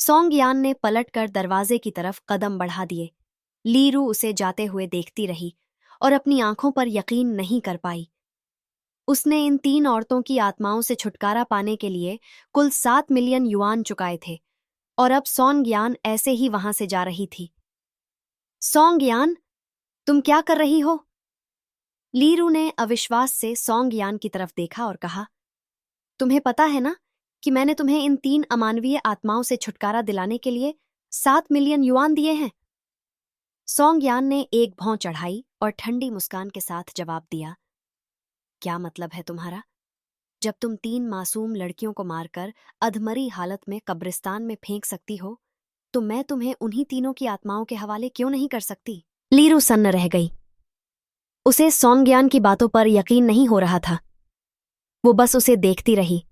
सोंगयान ने पलटकर दरवाजे की तरफ कदम बढ़ा दिए। लीरू उसे जाते हुए देखती रही और अपनी आंखों पर यकीन नहीं कर पाई। उसने इन 3 औरतों की आत्माओं से छुटकारा पाने के लिए कुल 7 मिलियन युआन चुकाए थे और अब सोंगयान ऐसे ही वहां से जा रही थी। सोंगयान, तुम क्या कर रही हो? लीरू ने अविश्वास से सोंगयान की तरफ देखा और कहा, तुम्हें पता है ना कि मैंने तुम्हें इन 3 अमानवीय आत्माओं से छुटकारा दिलाने के लिए 7 मिलियन युआन दिए हैं। सोंगयान ने एक भौं चढ़ाई और ठंडी मुस्कान के साथ जवाब दिया, क्या मतलब है तुम्हारा? जब तुम 3 मासूम लड़कियों को मारकर अधमरी हालत में कब्रिस्तान में फेंक सकती हो, तो मैं तुम्हें उन्हीं तीनों की आत्माओं के हवाले क्यों नहीं कर सकती? लीरू सन्न रह गई। उसे सोंगयान की बातों पर यकीन नहीं हो रहा था। वो बस उसे देखती रही,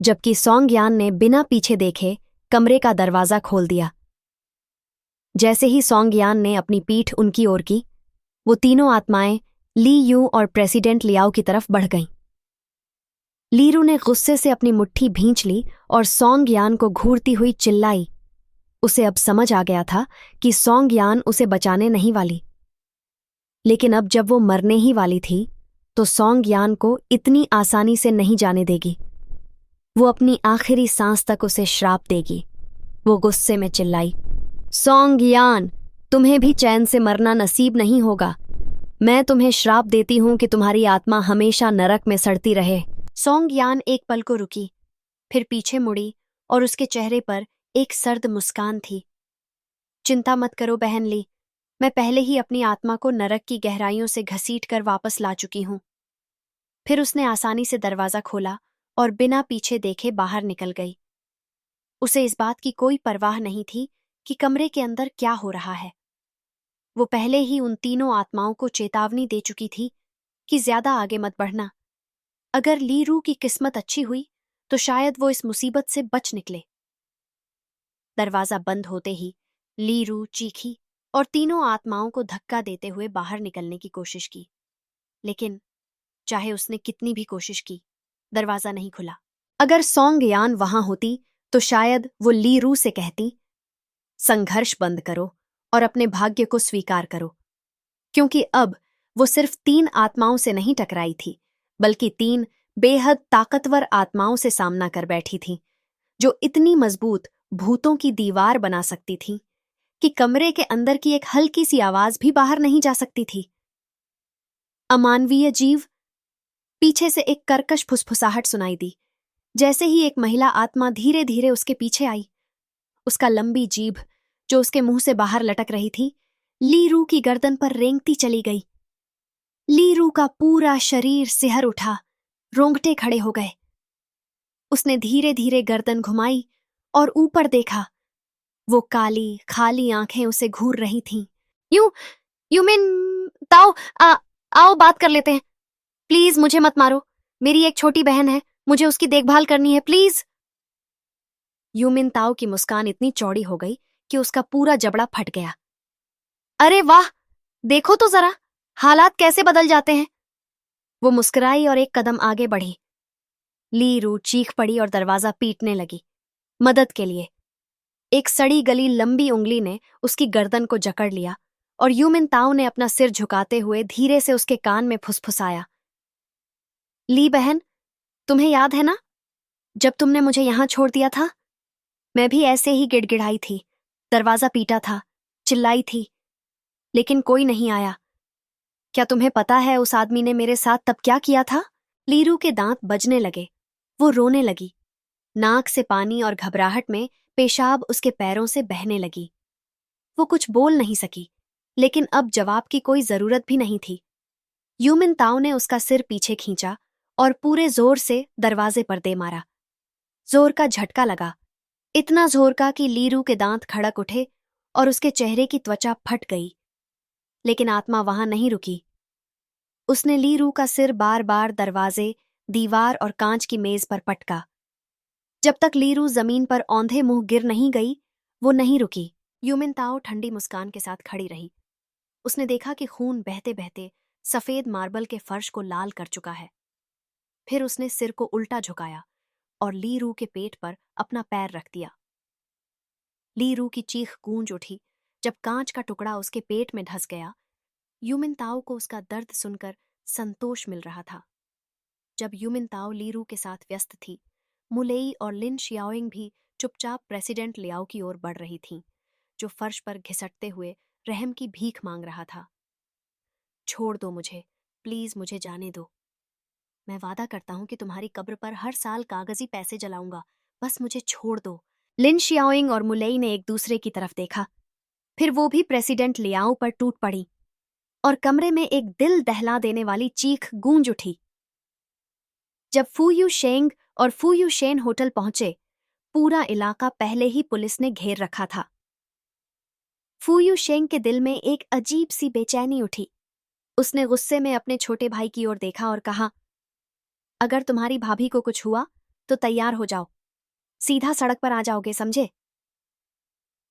जबकि सोंगयान ने बिना पीछे देखे कमरे का दरवाजा खोल दिया। जैसे ही सोंगयान ने अपनी पीठ उनकी ओर की, वो तीनों आत्माएं ली यू और प्रेसिडेंट लियाओ की तरफ बढ़ गईं। लीरू ने गुस्से से अपनी मुट्ठी भींच ली और सोंगयान को घूरती हुई चिल्लाई। उसे अब समझ आ गया था कि सोंगयान उसे बचाने नहीं वाली। लेकिन अब जब वो मरने ही वाली थी, तो सोंगयान को इतनी आसानी से नहीं जाने देगी। वो अपनी आखिरी सांस तक उसे श्राप देगी। वो गुस्से में चिल्लाई, सोंगयान, तुम्हें भी चैन से मरना नसीब नहीं होगा। मैं तुम्हें श्राप देती हूं कि तुम्हारी आत्मा हमेशा नरक में सड़ती रहे। सोंगयान एक पल को रुकी, फिर पीछे मुड़ी और उसके चेहरे पर एक सर्द मुस्कान थी। चिंता मत करो बहन ली, मैं पहले ही अपनी आत्मा को नरक की गहराइयों से घसीट कर वापस ला चुकी हूं। फिर उसने आसानी से दरवाजा खोला और बिना पीछे देखे बाहर निकल गई। उसे इस बात की कोई परवाह नहीं थी कि कमरे के अंदर क्या हो रहा है। वो पहले ही उन तीनों आत्माओं को चेतावनी दे चुकी थी कि ज्यादा आगे मत बढ़ना। अगर लीरू की किस्मत अच्छी हुई तो शायद वो इस मुसीबत से बच निकले। दरवाजा बंद होते ही लीरू चीखी और तीनों आत्माओं को धक्का देते हुए बाहर निकलने की कोशिश की, लेकिन चाहे उसने कितनी भी कोशिश की, दरवाजा नहीं खुला। अगर सोंगयान वहां होती तो शायद वो लीरू से कहती, संघर्ष बंद करो और अपने भाग्य को स्वीकार करो, क्योंकि अब वो सिर्फ 3 आत्माओं से नहीं टकराई थी, बल्कि 3 बेहद ताकतवर आत्माओं से सामना कर बैठी थी, जो इतनी मजबूत भूतों की दीवार बना सकती थी कि कमरे के अंदर की एक हल्की सी आवाज भी बाहर नहीं जा सकती थी। अमानवीय जीव। पीछे से एक कर्कश फुसफुसाहट सुनाई दी, जैसे ही एक महिला आत्मा धीरे धीरे उसके पीछे आई। उसका लंबी जीभ, जो उसके मुंह से बाहर लटक रही थी, लीरू की गर्दन पर रेंगती चली गई। लीरू का पूरा शरीर सिहर उठा, रोंगटे खड़े हो गए। उसने धीरे धीरे गर्दन घुमाई और ऊपर देखा। वो काली खाली आंखें उसे घूर रही थीं। यू मीन ताओ, आओ बात कर लेते हैं। प्लीज मुझे मत मारो, मेरी एक छोटी बहन है, मुझे उसकी देखभाल करनी है, प्लीज। यूमिन ताओ की मुस्कान इतनी चौड़ी हो गई कि उसका पूरा जबड़ा फट गया। अरे वाह, देखो तो जरा, हालात कैसे बदल जाते हैं। वो मुस्कुराई और एक कदम आगे बढ़ी। लीरू चीख पड़ी और दरवाजा पीटने लगी, मदद के लिए। एक सड़ी गली लंबी उंगली ने उसकी गर्दन को जकड़ लिया और यूमिन ताओ ने अपना सिर झुकाते हुए धीरे से उसके कान में फुसफुसाया, ली बहन, तुम्हें याद है ना, जब तुमने मुझे यहां छोड़ दिया था? मैं भी ऐसे ही गिड़गिड़ाई थी, दरवाजा पीटा था, चिल्लाई थी, लेकिन कोई नहीं आया। क्या तुम्हें पता है उस आदमी ने मेरे साथ तब क्या किया था? लीरू के दांत बजने लगे। वो रोने लगी। नाक से पानी और घबराहट में पेशाब उसके पैरों से बहने लगी। वो कुछ बोल नहीं सकी, लेकिन अब जवाब की कोई जरूरत भी नहीं थी। यूमिन ताओ ने उसका सिर पीछे खींचा और पूरे जोर से दरवाजे पर दे मारा। जोर का झटका लगा, इतना जोर का कि लीरू के दांत खड़क उठे और उसके चेहरे की त्वचा फट गई। लेकिन आत्मा वहां नहीं रुकी। उसने लीरू का सिर बार बार दरवाजे, दीवार और कांच की मेज पर पटका। जब तक लीरू जमीन पर औंधे मुंह गिर नहीं गई, वो नहीं रुकी। यूमिन ताओ ठंडी मुस्कान के साथ खड़ी रही। उसने देखा कि खून बहते बहते सफेद मार्बल के फर्श को लाल कर चुका है। फिर उसने सिर को उल्टा झुकाया और लीरू के पेट पर अपना पैर रख दिया। लीरू की चीख गूंज उठी जब कांच का टुकड़ा उसके पेट में धंस गया। युमिनताओ को उसका दर्द सुनकर संतोष मिल रहा था। जब युमिनताओ लीरू के साथ व्यस्त थी, मुलेई और लिन शियाओइंग भी चुपचाप प्रेसिडेंट लियाओ की ओर बढ़ रही थीं, जो फर्श पर घिसटते हुए रहम की भीख मांग रहा था। छोड़ दो मुझे, प्लीज मुझे जाने दो। मैं वादा करता हूं कि तुम्हारी कब्र पर हर साल कागजी पैसे जलाऊंगा, बस मुझे छोड़ दो। लिन शियाओइंग और मुलेई ने एक दूसरे की तरफ देखा, फिर वो भी प्रेसिडेंट लियाओ पर टूट पड़ी और कमरे में एक दिल दहला देने वाली चीख गूंज उठी। जब फूयू शेंग और फूयू शेन होटल पहुंचे, पूरा इलाका पहले ही पुलिस ने घेर रखा था। फूयू शेंग के दिल में एक अजीब सी बेचैनी उठी। उसने गुस्से में अपने छोटे भाई की ओर देखा और कहा, अगर तुम्हारी भाभी को कुछ हुआ तो तैयार हो जाओ, सीधा सड़क पर आ जाओगे, समझे?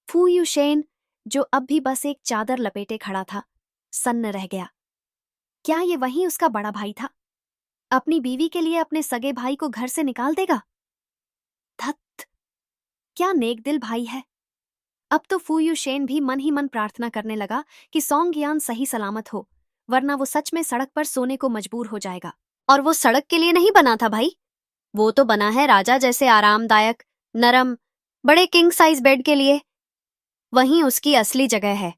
फूयू शेन, जो अब भी बस एक चादर लपेटे खड़ा था, सन्न रह गया। क्या ये वही उसका बड़ा भाई था? अपनी बीवी के लिए अपने सगे भाई को घर से निकाल देगा? धत, क्या नेक दिल भाई है। अब तो फूयू शेन भी मन ही मन प्रार्थना करने लगा कि सोंगयान सही सलामत हो, वरना वो सच में सड़क पर सोने को मजबूर हो जाएगा। और वो सड़क के लिए नहीं बना था भाई, वो तो बना है राजा जैसे आरामदायक, नरम, बड़े किंग साइज बेड के लिए। वहीं उसकी असली जगह है।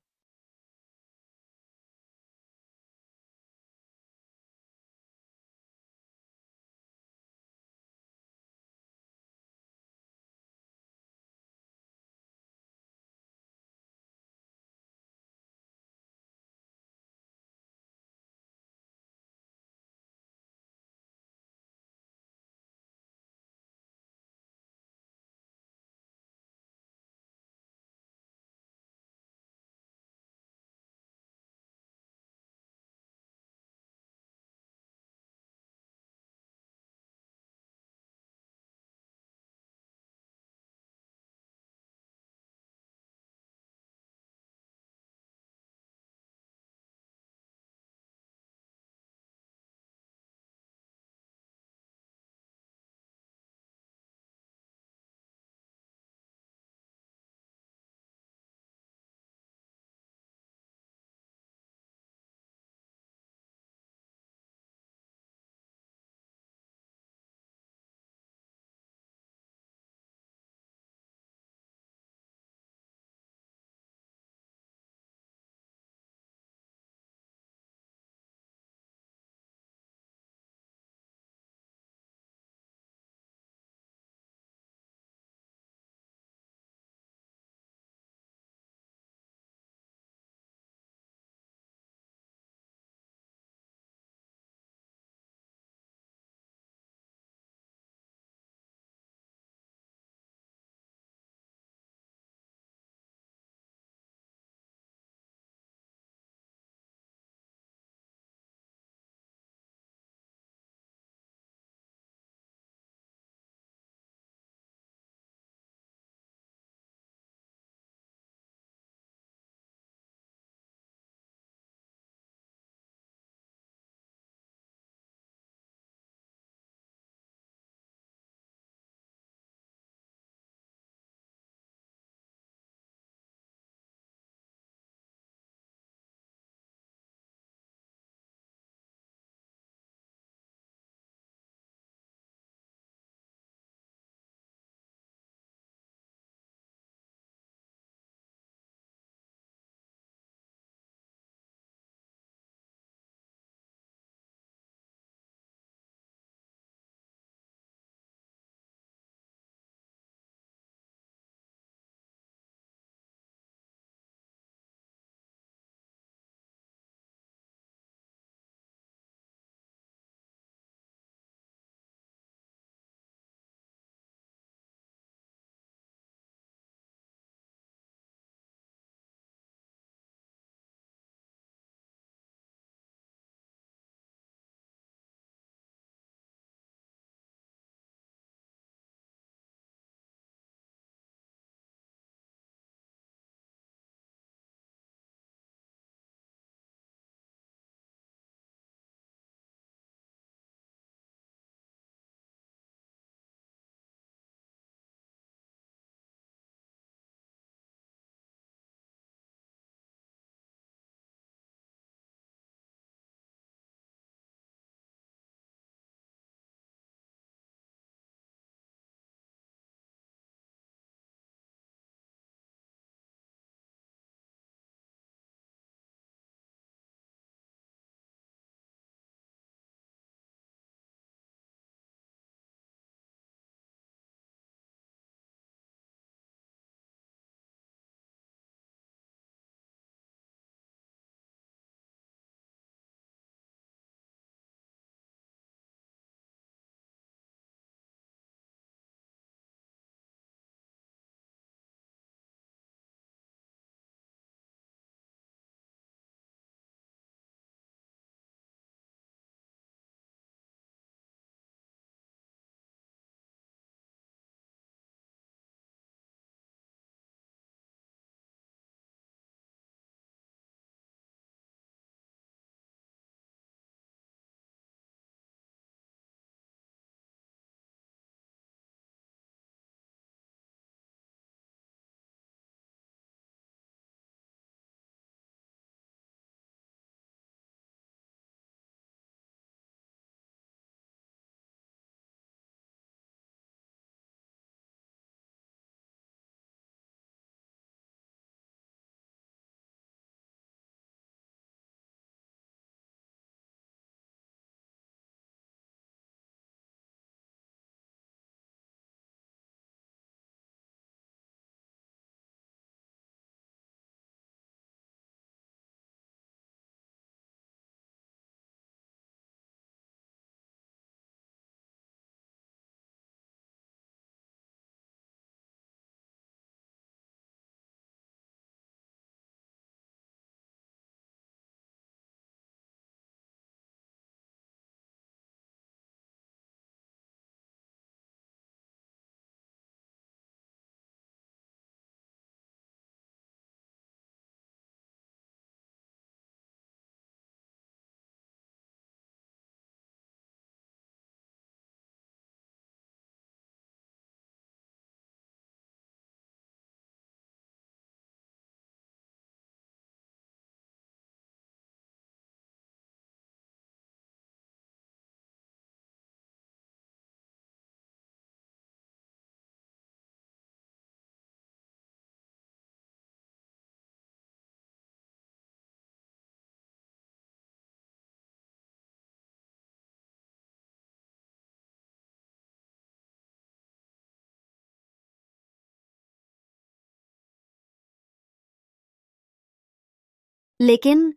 लेकिन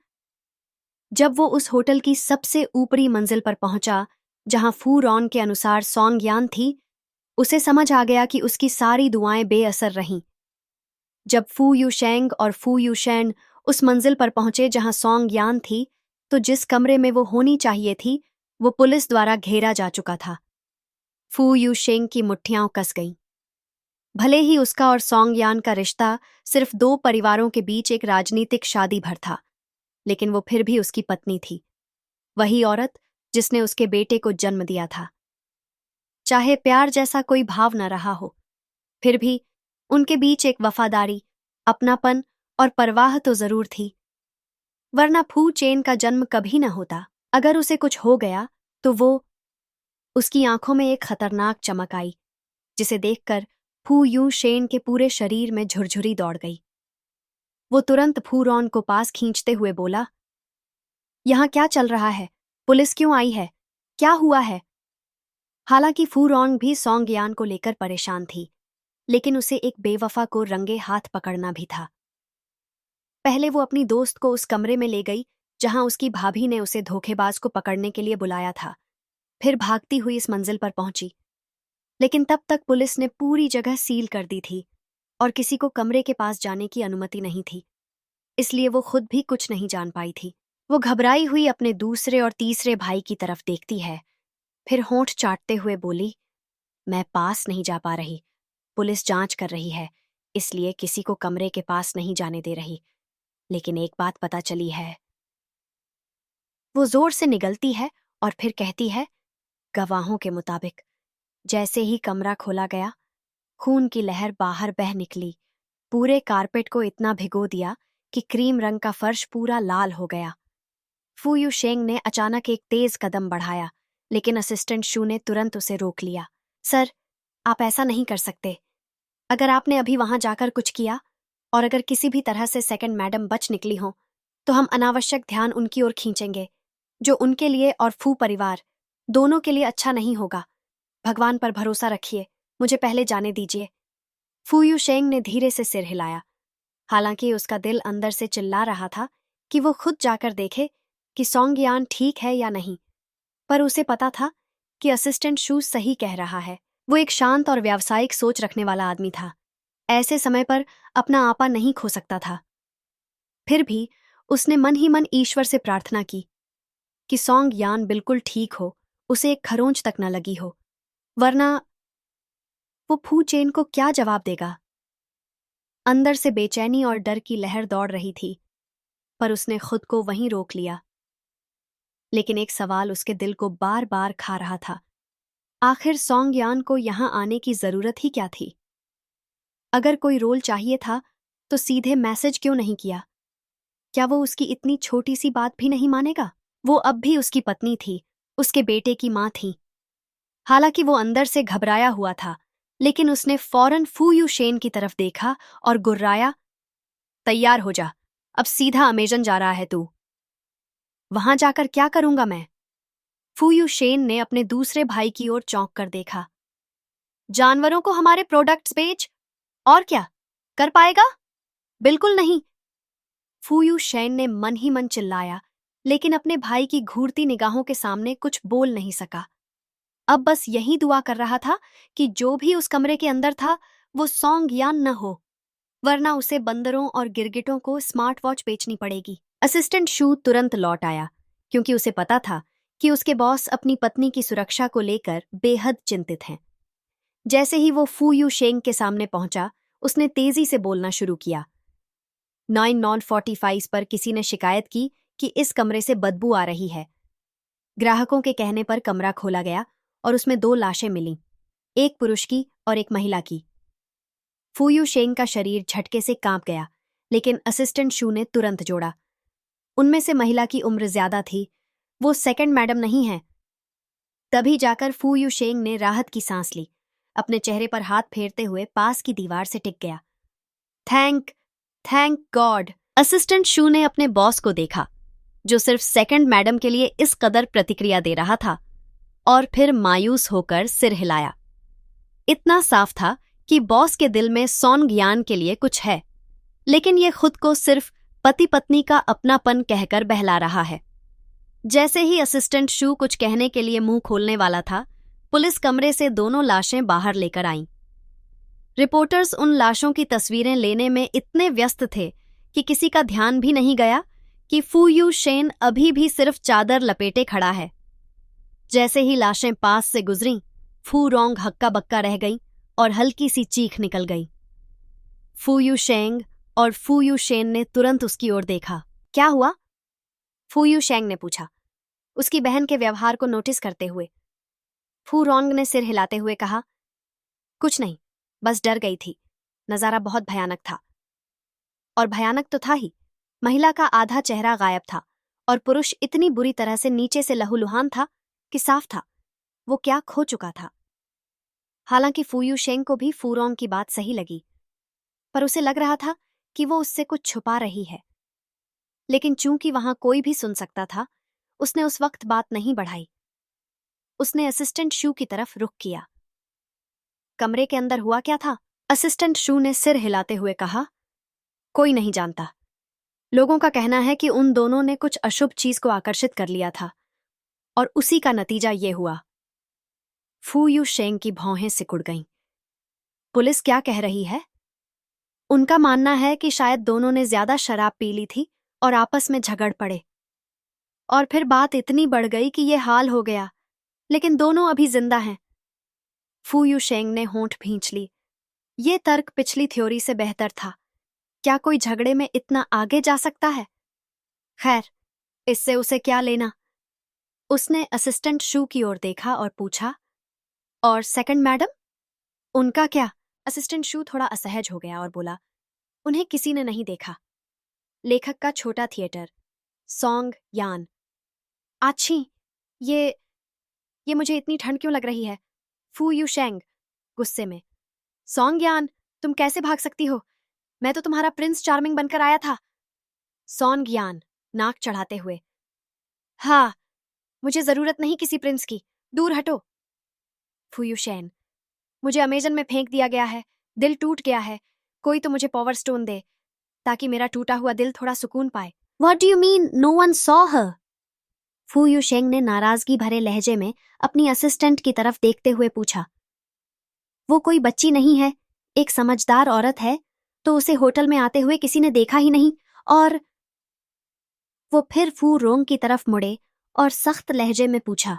जब वो उस होटल की सबसे ऊपरी मंजिल पर पहुंचा, जहां फू रॉन के अनुसार सॉन्ग यान थी, उसे समझ आ गया कि उसकी सारी दुआएं बेअसर रहीं। जब फू यूशेंग और फू यूशेन उस मंजिल पर पहुंचे जहां सॉन्ग यान थी, तो जिस कमरे में वो होनी चाहिए थी, वो पुलिस द्वारा घेरा जा चुका था। फू यूशेंग की मुट्ठियां कस गईं। भले ही उसका और सॉन्ग यान का रिश्ता सिर्फ दो परिवारों के बीच एक राजनीतिक शादी भर था, लेकिन वो फिर भी उसकी पत्नी थी, वही औरत जिसने उसके बेटे को जन्म दिया था। चाहे प्यार जैसा कोई भाव न रहा हो, फिर भी उनके बीच एक वफादारी, अपनापन और परवाह तो जरूर थी, वरना फू चेन का जन्म कभी न होता। अगर उसे कुछ हो गया तो उसकी आंखों में एक खतरनाक चमक आई, जिसे देखकर फू यू शेन के पूरे शरीर में झुरझुरी दौड़ गई। वो तुरंत फू रॉन को पास खींचते हुए बोला, यहां क्या चल रहा है? पुलिस क्यों आई है? क्या हुआ है? हालांकि फू रॉन भी सॉन्ग यान को लेकर परेशान थी, लेकिन उसे एक बेवफा को रंगे हाथ पकड़ना भी था। पहले वो अपनी दोस्त को उस कमरे में ले गई जहां उसकी भाभी ने उसे धोखेबाज को पकड़ने के लिए बुलाया था, फिर भागती हुई इस मंजिल पर पहुंची। लेकिन तब तक पुलिस ने पूरी जगह सील कर दी थी और किसी को कमरे के पास जाने की अनुमति नहीं थी, इसलिए वो खुद भी कुछ नहीं जान पाई थी। वो घबराई हुई अपने दूसरे और तीसरे भाई की तरफ देखती है, फिर होंठ चाटते हुए बोली, मैं पास नहीं जा पा रही। पुलिस जांच कर रही है, इसलिए किसी को कमरे के पास नहीं जाने दे रही। लेकिन एक बात पता चली है। वो जोर से निगलती है और फिर कहती है, गवाहों के मुताबिक जैसे ही कमरा खोला गया, खून की लहर बाहर बह निकली, पूरे कारपेट को इतना भिगो दिया कि क्रीम रंग का फर्श पूरा लाल हो गया। फू यू शेंग ने अचानक एक तेज कदम बढ़ाया, लेकिन असिस्टेंट शू ने तुरंत उसे रोक लिया। सर, आप ऐसा नहीं कर सकते। अगर आपने अभी वहां जाकर कुछ किया और अगर किसी भी तरह से सेकंड मैडम बच निकली हो, तो हम अनावश्यक ध्यान उनकी ओर खींचेंगे, जो उनके लिए और फू परिवार दोनों के लिए अच्छा नहीं होगा। भगवान पर भरोसा रखिए, मुझे पहले जाने दीजिए। फू यू शेंग ने धीरे से सिर हिलाया, हालांकि उसका दिल अंदर से चिल्ला रहा था कि वो खुद जाकर देखे कि सॉन्ग यान ठीक है या नहीं। पर उसे पता था कि असिस्टेंट शू सही कह रहा है। वो एक शांत और व्यावसायिक सोच रखने वाला आदमी था, ऐसे समय पर अपना आपा नहीं खो सकता था। फिर भी उसने मन ही मन ईश्वर से प्रार्थना की कि सॉन्ग यान बिल्कुल ठीक हो, उसे एक खरोंच तक न लगी हो, वरना वो फू चेन को क्या जवाब देगा। अंदर से बेचैनी और डर की लहर दौड़ रही थी, पर उसने खुद को वहीं रोक लिया। लेकिन एक सवाल उसके दिल को बार बार खा रहा था, आखिर सॉन्ग यान को यहां आने की जरूरत ही क्या थी? अगर कोई रोल चाहिए था तो सीधे मैसेज क्यों नहीं किया? क्या वो उसकी इतनी छोटी सी बात भी नहीं मानेगा? वो अब भी उसकी पत्नी थी, उसके बेटे की मां थी। हालांकि वो अंदर से घबराया हुआ था, लेकिन उसने फौरन फू यू शेन की तरफ देखा और गुर्राया, तैयार हो जा, अब सीधा अमेजन जा रहा है तू। वहां जाकर क्या करूंगा मैं? फू यू शेन ने अपने दूसरे भाई की ओर चौंक कर देखा। जानवरों को हमारे प्रोडक्ट्स बेच, और क्या कर पाएगा? बिल्कुल नहीं। फू यू शेन ने मन ही मन चिल्लाया, लेकिन अपने भाई की घूरती निगाहों के सामने कुछ बोल नहीं सका। अब बस यही दुआ कर रहा था कि जो भी उस कमरे के अंदर था वो सॉन्ग यान न हो, वरना उसे बंदरों और गिरगिटों को स्मार्ट वॉच बेचनी पड़ेगी। असिस्टेंट शू तुरंत लौट आया, क्योंकि उसे पता था कि उसके बॉस अपनी पत्नी की सुरक्षा को लेकर बेहद चिंतित हैं। जैसे ही वो फू यू शेंग के सामने पहुंचा, उसने तेजी से बोलना शुरू किया। 9 पर किसी ने शिकायत की कि इस कमरे से बदबू आ रही है। ग्राहकों के कहने पर कमरा खोला गया और उसमें 2 लाशें मिलीं, एक पुरुष की और एक महिला की। फू यू शेंग का शरीर झटके से कांप गया, लेकिन असिस्टेंट शू ने तुरंत जोड़ा, उनमें से महिला की उम्र ज्यादा थी, वो सेकंड मैडम नहीं है। तभी जाकर फू यू शेंग ने राहत की सांस ली, अपने चेहरे पर हाथ फेरते हुए पास की दीवार से टिक गया। Thank God. असिस्टेंट शू ने अपने बॉस को देखा, जो सिर्फ सेकंड मैडम के लिए इस कदर प्रतिक्रिया दे रहा था, और फिर मायूस होकर सिर हिलाया। इतना साफ था कि बॉस के दिल में सॉन्ग यान के लिए कुछ है, लेकिन ये खुद को सिर्फ पति पत्नी का अपनापन कहकर बहला रहा है। जैसे ही असिस्टेंट शू कुछ कहने के लिए मुंह खोलने वाला था, पुलिस कमरे से दोनों लाशें बाहर लेकर आईं। रिपोर्टर्स उन लाशों की तस्वीरें लेने में इतने व्यस्त थे कि किसी का ध्यान भी नहीं गया कि फू यू शेन अभी भी सिर्फ चादर लपेटे खड़ा है। जैसे ही लाशें पास से गुजरीं, फू रोंग हक्का बक्का रह गई और हल्की सी चीख निकल गई। फू यू शेंग और फू यू शेन ने तुरंत उसकी ओर देखा। क्या हुआ? फू यू शेंग ने पूछा, उसकी बहन के व्यवहार को नोटिस करते हुए। फू रोंग ने सिर हिलाते हुए कहा, कुछ नहीं, बस डर गई थी। नजारा बहुत भयानक था। और भयानक तो था ही, महिला का आधा चेहरा गायब था और पुरुष इतनी बुरी तरह से नीचे से लहूलुहान था कि साफ था वो क्या खो चुका था। हालांकि फू यू शेंग को भी फू रोंग की बात सही लगी, पर उसे लग रहा था कि वो उससे कुछ छुपा रही है। लेकिन चूंकि वहां कोई भी सुन सकता था, उसने उस वक्त बात नहीं बढ़ाई। उसने असिस्टेंट शू की तरफ रुख किया। कमरे के अंदर हुआ क्या था? असिस्टेंट शू ने सिर हिलाते हुए कहा, कोई नहीं जानता। लोगों का कहना है कि उन दोनों ने कुछ अशुभ चीज को आकर्षित कर लिया था और उसी का नतीजा ये हुआ। फू यू शेंग की भौहें सिकुड़ गईं। पुलिस क्या कह रही है? उनका मानना है कि शायद दोनों ने ज्यादा शराब पी ली थी और आपस में झगड़ पड़े, और फिर बात इतनी बढ़ गई कि ये हाल हो गया। लेकिन दोनों अभी जिंदा हैं। फू यू शेंग ने होंठ भींच ली। ये तर्क पिछली थ्योरी से बेहतर था। क्या कोई झगड़े में इतना आगे जा सकता है? खैर, इससे उसे क्या लेना? उसने असिस्टेंट शू की ओर देखा और पूछा, और सेकंड मैडम, उनका क्या? असिस्टेंट शू थोड़ा असहज हो गया और बोला, उन्हें किसी ने नहीं देखा। लेखक का छोटा थिएटर, सॉन्ग यान। आच्छी, ये मुझे इतनी ठंड क्यों लग रही है? फू यू शेंग गुस्से में, सॉन्ग यान, तुम कैसे भाग सकती हो? मैं तो तुम्हारा प्रिंस चार्मिंग बनकर आया था। सॉन्ग यान नाक चढ़ाते हुए, हाँ, मुझे जरूरत नहीं किसी प्रिंस की, दूर हटो। फू यू शेन, मुझे अमेजन में फेंक दिया गया है, दिल टूट गया है। कोई तो मुझे पावर स्टोन दे ताकि मेरा टूटा हुआ दिल थोड़ा सुकून पाए। What do you mean? No one saw her? फू यू शेंग ने नाराजगी भरे लहजे में अपनी असिस्टेंट की तरफ देखते हुए पूछा। वो कोई बच्ची नहीं है, एक समझदार औरत है, तो उसे होटल में आते हुए किसी ने देखा ही नहीं। और वो फिर फू रोंग की तरफ मुड़े और सख्त लहजे में पूछा,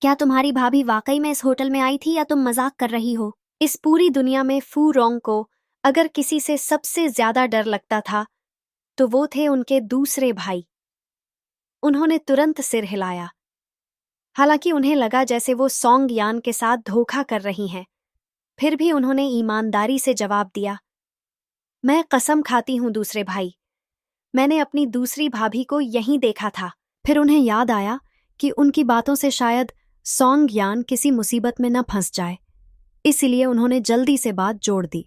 क्या तुम्हारी भाभी वाकई में इस होटल में आई थी या तुम मजाक कर रही हो? इस पूरी दुनिया में फू रोंग को अगर किसी से सबसे ज्यादा डर लगता था तो वो थे उनके दूसरे भाई। उन्होंने तुरंत सिर हिलाया। हालांकि उन्हें लगा जैसे वो सॉन्ग यान के साथ धोखा कर रही हैं, फिर भी उन्होंने ईमानदारी से जवाब दिया, मैं कसम खाती हूं दूसरे भाई, मैंने अपनी दूसरी भाभी को यहीं देखा था। फिर उन्हें याद आया कि उनकी बातों से शायद सॉन्ग यान किसी मुसीबत में न फंस जाए, इसलिए उन्होंने जल्दी से बात जोड़ दी।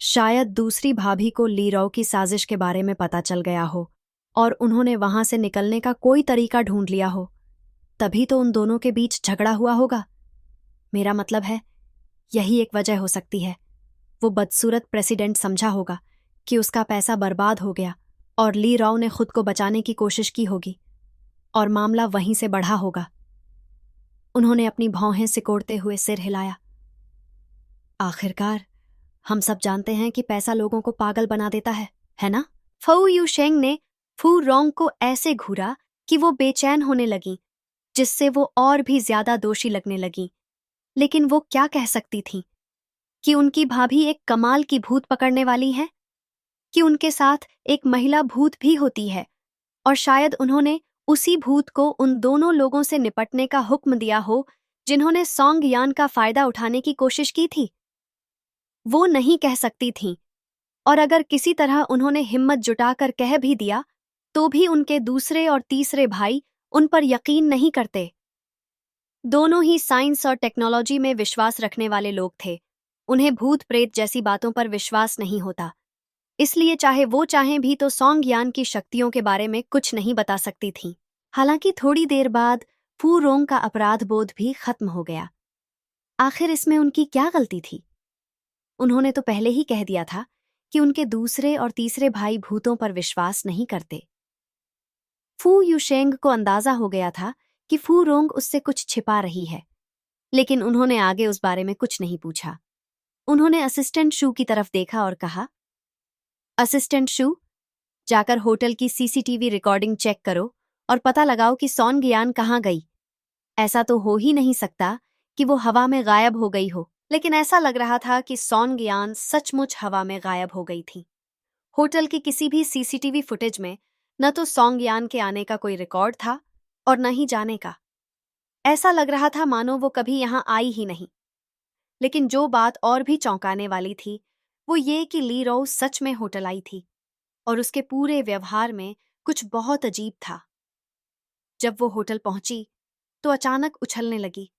शायद दूसरी भाभी को लीरौ की साजिश के बारे में पता चल गया हो और उन्होंने वहां से निकलने का कोई तरीका ढूंढ लिया हो, तभी तो उन दोनों के बीच झगड़ा हुआ होगा। मेरा मतलब है, यही एक वजह हो सकती है। वो बदसूरत प्रेसिडेंट समझा होगा कि उसका पैसा बर्बाद हो गया और लीरौ ने खुद को बचाने की कोशिश की होगी और मामला वहीं से बढ़ा होगा। उन्होंने अपनी भौहें सिकोड़ते हुए सिर हिलाया। आखिरकार हम सब जानते हैं कि पैसा लोगों को पागल बना देता है ना? फू यू शेंग ने फू रोंग को ऐसे घूरा कि वो बेचैन होने लगी, जिससे वो और भी ज्यादा दोषी लगने लगी। लेकिन वो क्या कह सकती थी? कि उनकी भाभी एक कमाल की भूत पकड़ने वाली है? कि उनके साथ एक महिला भूत भी होती है और शायद उन्होंने उसी भूत को उन दोनों लोगों से निपटने का हुक्म दिया हो जिन्होंने सॉन्ग यान का फायदा उठाने की कोशिश की थी? वो नहीं कह सकती थीं, और अगर किसी तरह उन्होंने हिम्मत जुटाकर कह भी दिया तो भी उनके दूसरे और तीसरे भाई उन पर यकीन नहीं करते। दोनों ही साइंस और टेक्नोलॉजी में विश्वास रखने वाले लोग थे। उन्हें भूत प्रेत जैसी बातों पर विश्वास नहीं होता, इसलिए चाहे वो चाहें भी तो सॉन्ग यान की शक्तियों के बारे में कुछ नहीं बता सकती थीं। हालांकि थोड़ी देर बाद फू रोंग का अपराध बोध भी खत्म हो गया। आखिर इसमें उनकी क्या गलती थी? उन्होंने तो पहले ही कह दिया था कि उनके दूसरे और तीसरे भाई भूतों पर विश्वास नहीं करते। फू यूशेंग को अंदाजा हो गया था कि फू रोंग उससे कुछ छिपा रही है, लेकिन उन्होंने आगे उस बारे में कुछ नहीं पूछा। उन्होंने असिस्टेंट शू की तरफ देखा और कहा, असिस्टेंट शू, जाकर होटल की सीसीटीवी रिकॉर्डिंग चेक करो और पता लगाओ कि सॉन गियान कहाँ गई। ऐसा तो हो ही नहीं सकता कि वो हवा में गायब हो गई हो, लेकिन ऐसा लग रहा था कि सॉन गियान सचमुच हवा में गायब हो गई थी। होटल की किसी भी सीसीटीवी फुटेज में न तो सॉन्ग यान के आने का कोई रिकॉर्ड था और न ही जाने का। ऐसा लग रहा था मानो वो कभी यहां आई ही नहीं। लेकिन जो बात और भी चौंकाने वाली थी वो ये कि ली रो सच में होटल आई थी और उसके पूरे व्यवहार में कुछ बहुत अजीब था। जब वो होटल पहुंची तो अचानक उछलने लगी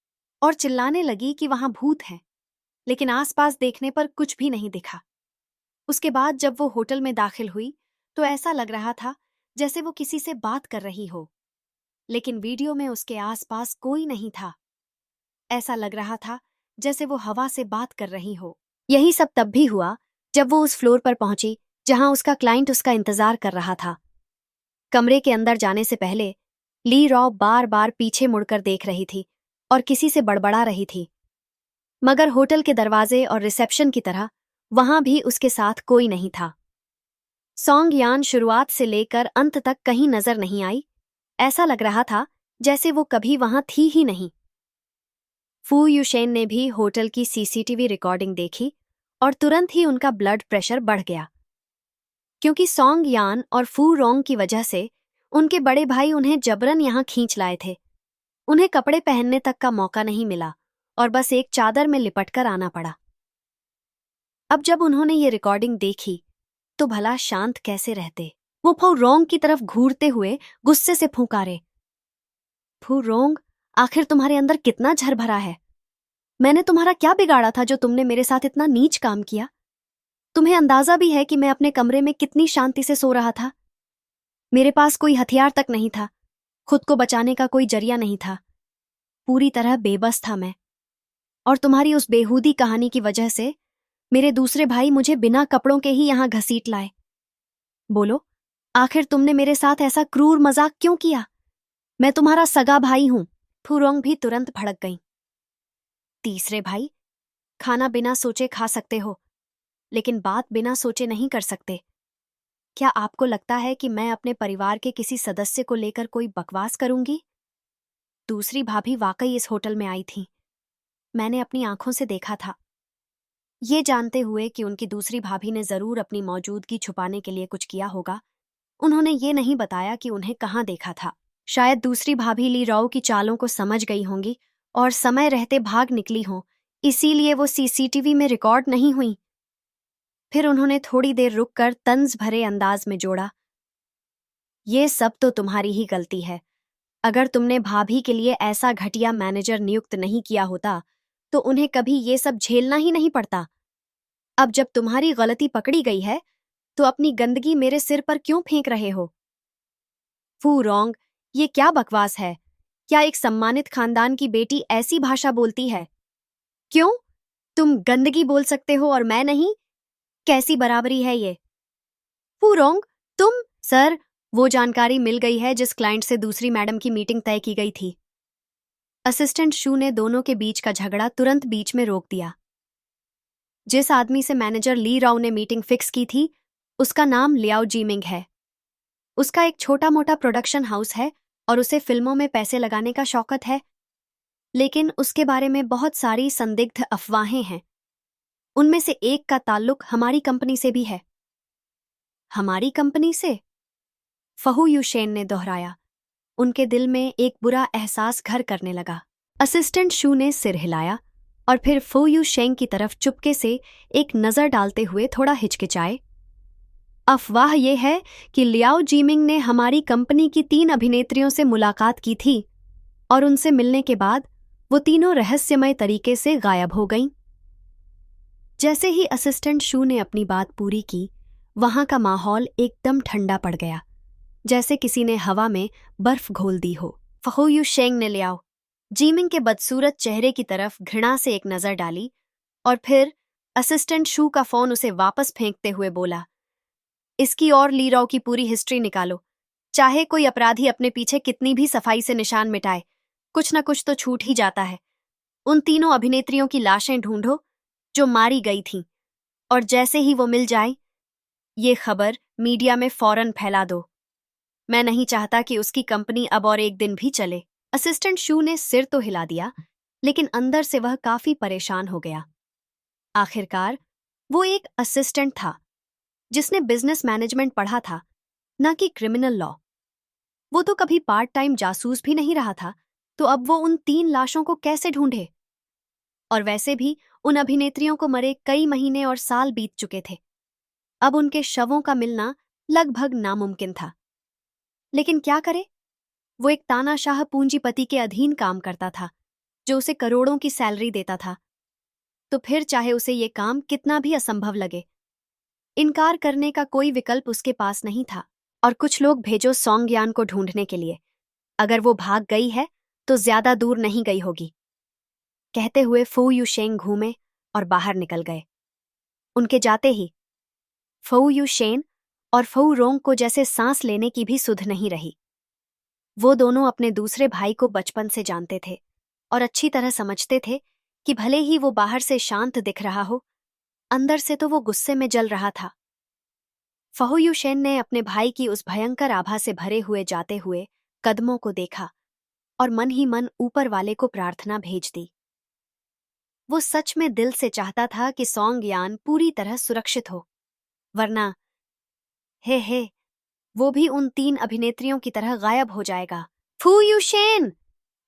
और चिल्लाने लगी कि वहां भूत हैं, लेकिन आसपास देखने पर कुछ भी नहीं दिखा। उसके बाद जब वो होटल में दाखिल हुई तो ऐसा लग रहा था जैसे वो किसी से बात कर रही हो, लेकिन वीडियो में उसके आसपास कोई नहीं था। ऐसा लग रहा था जैसे वो हवा से बात कर रही हो। यही सब तब भी हुआ जब वो उस फ्लोर पर पहुंची जहां उसका क्लाइंट उसका इंतजार कर रहा था। कमरे के अंदर जाने से पहले ली रॉ बार बार पीछे मुड़कर देख रही थी और किसी से बड़बड़ा रही थी, मगर होटल के दरवाजे और रिसेप्शन की तरह वहां भी उसके साथ कोई नहीं था। सॉन्ग यान शुरुआत से लेकर अंत तक कहीं नजर नहीं आई। ऐसा लग रहा था जैसे वो कभी वहां थी ही नहीं। फू यूशेन ने भी होटल की सीसीटीवी रिकॉर्डिंग देखी और तुरंत ही उनका ब्लड प्रेशर बढ़ गया, क्योंकि सॉन्ग यान और फू रोंग की वजह से उनके बड़े भाई उन्हें जबरन यहां खींच लाए थे। उन्हें कपड़े पहनने तक का मौका नहीं मिला और बस एक चादर में लिपटकर आना पड़ा। अब जब उन्होंने ये रिकॉर्डिंग देखी तो भला शांत कैसे रहते। वो फू रोंग की तरफ घूरते हुए गुस्से से फूंकारे, फू रोंग, आखिर तुम्हारे अंदर कितना झर भरा है? मैंने तुम्हारा क्या बिगाड़ा था जो तुमने मेरे साथ इतना नीच काम किया? तुम्हें अंदाजा भी है कि मैं अपने कमरे में कितनी शांति से सो रहा था। मेरे पास कोई हथियार तक नहीं था, खुद को बचाने का कोई जरिया नहीं था। पूरी तरह बेबस था मैं, और तुम्हारी उस बेहूदी कहानी की वजह से मेरे दूसरे भाई मुझे बिना कपड़ों के ही यहां घसीट लाए। बोलो, आखिर तुमने मेरे साथ ऐसा क्रूर मजाक क्यों किया? मैं तुम्हारा सगा भाई हूं। फूरोंग भी तुरंत भड़क गई। तीसरे भाई, खाना बिना सोचे खा सकते हो, लेकिन बात बिना सोचे नहीं कर सकते। क्या आपको लगता है कि मैं अपने परिवार के किसी सदस्य को लेकर कोई बकवास करूंगी? दूसरी भाभी वाकई इस होटल में आई थी। मैंने अपनी आंखों से देखा था। ये जानते हुए कि उनकी दूसरी भाभी ने जरूर अपनी मौजूदगी छुपाने के लिए कुछ किया होगा, उन्होंने ये नहीं बताया कि उन्हें कहाँ देखा था। शायद दूसरी भाभी ली राव की चालों को समझ गई होंगी और समय रहते भाग निकली हों, इसीलिए वो सीसीटीवी में रिकॉर्ड नहीं हुई। फिर उन्होंने थोड़ी देर रुककर तंज भरे अंदाज में जोड़ा, ये सब तो तुम्हारी ही गलती है। अगर तुमने भाभी के लिए ऐसा घटिया मैनेजर नियुक्त नहीं किया होता तो उन्हें कभी ये सब झेलना ही नहीं पड़ता। अब जब तुम्हारी गलती पकड़ी गई है तो अपनी गंदगी मेरे सिर पर क्यों फेंक रहे हो? फू रोंग, ये क्या बकवास है? क्या एक सम्मानित खानदान की बेटी ऐसी भाषा बोलती है? क्यों? तुम गंदगी बोल सकते हो और मैं नहीं? कैसी बराबरी है ये? फू रोंग, तुम? सर, वो जानकारी मिल गई है जिस क्लाइंट से दूसरी मैडम की मीटिंग तय की गई थी। असिस्टेंट शू ने दोनों के बीच का झगड़ा तुरंत बीच में रोक दिया। जिस आदमी से मैनेजर ली राव ने मीटिंग फिक्स की थी उसका नाम लियाओ जीमिंग है। उसका एक छोटा मोटा प्रोडक्शन हाउस है और उसे फिल्मों में पैसे लगाने का शौकत है, लेकिन उसके बारे में बहुत सारी संदिग्ध अफवाहें हैं। उनमें से एक का ताल्लुक हमारी कंपनी से भी है। हमारी कंपनी से? फहू यूशेन ने दोहराया। उनके दिल में एक बुरा एहसास घर करने लगा। असिस्टेंट शू ने सिर हिलाया और फिर फू यूशेन की तरफ चुपके से एक नजर डालते हुए थोड़ा हिचकिचाए। अफवाह यह है कि लियाओ जीमिंग ने हमारी कंपनी की 3 अभिनेत्रियों से मुलाकात की थी और उनसे मिलने के बाद वो तीनों रहस्यमय तरीके से गायब हो गईं। जैसे ही असिस्टेंट शू ने अपनी बात पूरी की, वहां का माहौल एकदम ठंडा पड़ गया, जैसे किसी ने हवा में बर्फ घोल दी हो। फहू यूशेंग ने लियाओ जीमिंग के बदसूरत चेहरे की तरफ घृणा से एक नजर डाली और फिर असिस्टेंट शू का फोन उसे वापस फेंकते हुए बोला, इसकी और ली राव की पूरी हिस्ट्री निकालो। चाहे कोई अपराधी अपने पीछे कितनी भी सफाई से निशान मिटाए, कुछ न कुछ तो छूट ही जाता है। उन तीनों अभिनेत्रियों की लाशें ढूंढो जो मारी गई थीं, और जैसे ही वो मिल जाए ये खबर मीडिया में फौरन फैला दो। मैं नहीं चाहता कि उसकी कंपनी अब और एक दिन भी चले। असिस्टेंट शू ने सिर तो हिला दिया, लेकिन अंदर से वह काफी परेशान हो गया। आखिरकार वो एक असिस्टेंट था जिसने बिजनेस मैनेजमेंट पढ़ा था, न कि क्रिमिनल लॉ। वो तो कभी पार्ट टाइम जासूस भी नहीं रहा था, तो अब वो उन 3 लाशों को कैसे ढूंढे? और वैसे भी उन अभिनेत्रियों को मरे कई महीने और साल बीत चुके थे। अब उनके शवों का मिलना लगभग नामुमकिन था। लेकिन क्या करे? वो एक तानाशाह पूंजीपति के अधीन काम करता था, जो उसे करोड़ों की सैलरी देता था। तो फिर चाहे उसे ये काम कितना भी असंभव लगे, इनकार करने का कोई विकल्प उसके पास नहीं था। और कुछ लोग भेजो सॉन्ग यान को ढूंढने के लिए। अगर वो भाग गई है तो ज्यादा दूर नहीं गई होगी। कहते हुए फू यूशेंग घूमे और बाहर निकल गए। उनके जाते ही फू यूशेन और फू रोंग को जैसे सांस लेने की भी सुध नहीं रही। वो दोनों अपने दूसरे भाई को बचपन से जानते थे और अच्छी तरह समझते थे कि भले ही वो बाहर से शांत दिख रहा हो, अंदर से तो वो गुस्से में जल रहा था। फहू यूशेन ने अपने भाई की उस भयंकर आभा से भरे हुए जाते हुए कदमों को देखा और मन ही मन ऊपर वाले को प्रार्थना भेज दी। वो सच में दिल से चाहता था कि सॉन्ग यान पूरी तरह सुरक्षित हो, वरना हे वो भी उन 3 अभिनेत्रियों की तरह गायब हो जाएगा। फू यूशेन,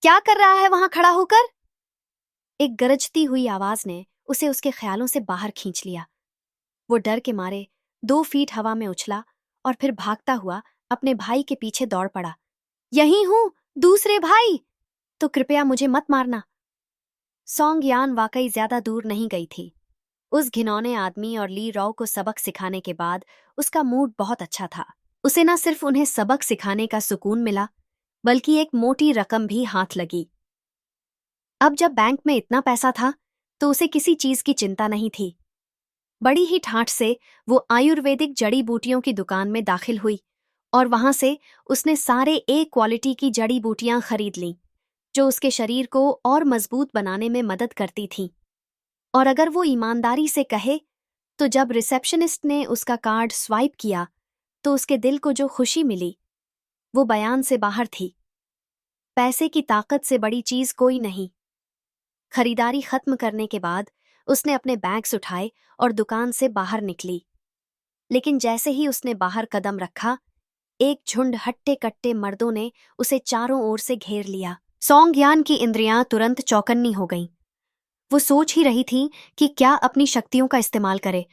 क्या कर रहा है वहां खड़ा होकर? एक गरजती हुई आवाज ने उसे उसके ख्यालों से बाहर खींच लिया। वो डर के मारे 2 फीट हवा में उछला और फिर भागता हुआ अपने भाई के पीछे दौड़ पड़ा। यहीं हूं, दूसरे भाई, तो कृपया मुझे मत मारना। सॉन्ग यान वाकई ज्यादा दूर नहीं गई थी। उस घिनौने आदमी और ली राव को सबक सिखाने के बाद उसका मूड बहुत अच्छा था। उसे न सिर्फ उन्हें सबक सिखाने का सुकून मिला, बल्कि एक मोटी रकम भी हाथ लगी। अब जब बैंक में इतना पैसा था तो उसे किसी चीज की चिंता नहीं थी। बड़ी ही ठाठ से वो आयुर्वेदिक जड़ी बूटियों की दुकान में दाखिल हुई और वहां से उसने सारे ए क्वालिटी की जड़ी बूटियां खरीद लीं, जो उसके शरीर को और मजबूत बनाने में मदद करती थीं। और अगर वो ईमानदारी से कहे तो जब रिसेप्शनिस्ट ने उसका कार्ड स्वाइप किया तो उसके दिल को जो खुशी मिली वो बयान से बाहर थी। पैसे की ताकत से बड़ी चीज कोई नहीं। खरीदारी खत्म करने के बाद उसने अपने बैग्स उठाए और दुकान से बाहर निकली। लेकिन जैसे ही उसने बाहर कदम रखा, एक झुंड हट्टे कट्टे मर्दों ने उसे चारों ओर से घेर लिया। सॉन्ग यान की इंद्रियां तुरंत चौकन्नी हो गईं। वो सोच ही रही थी कि क्या अपनी शक्तियों का इस्तेमाल करे।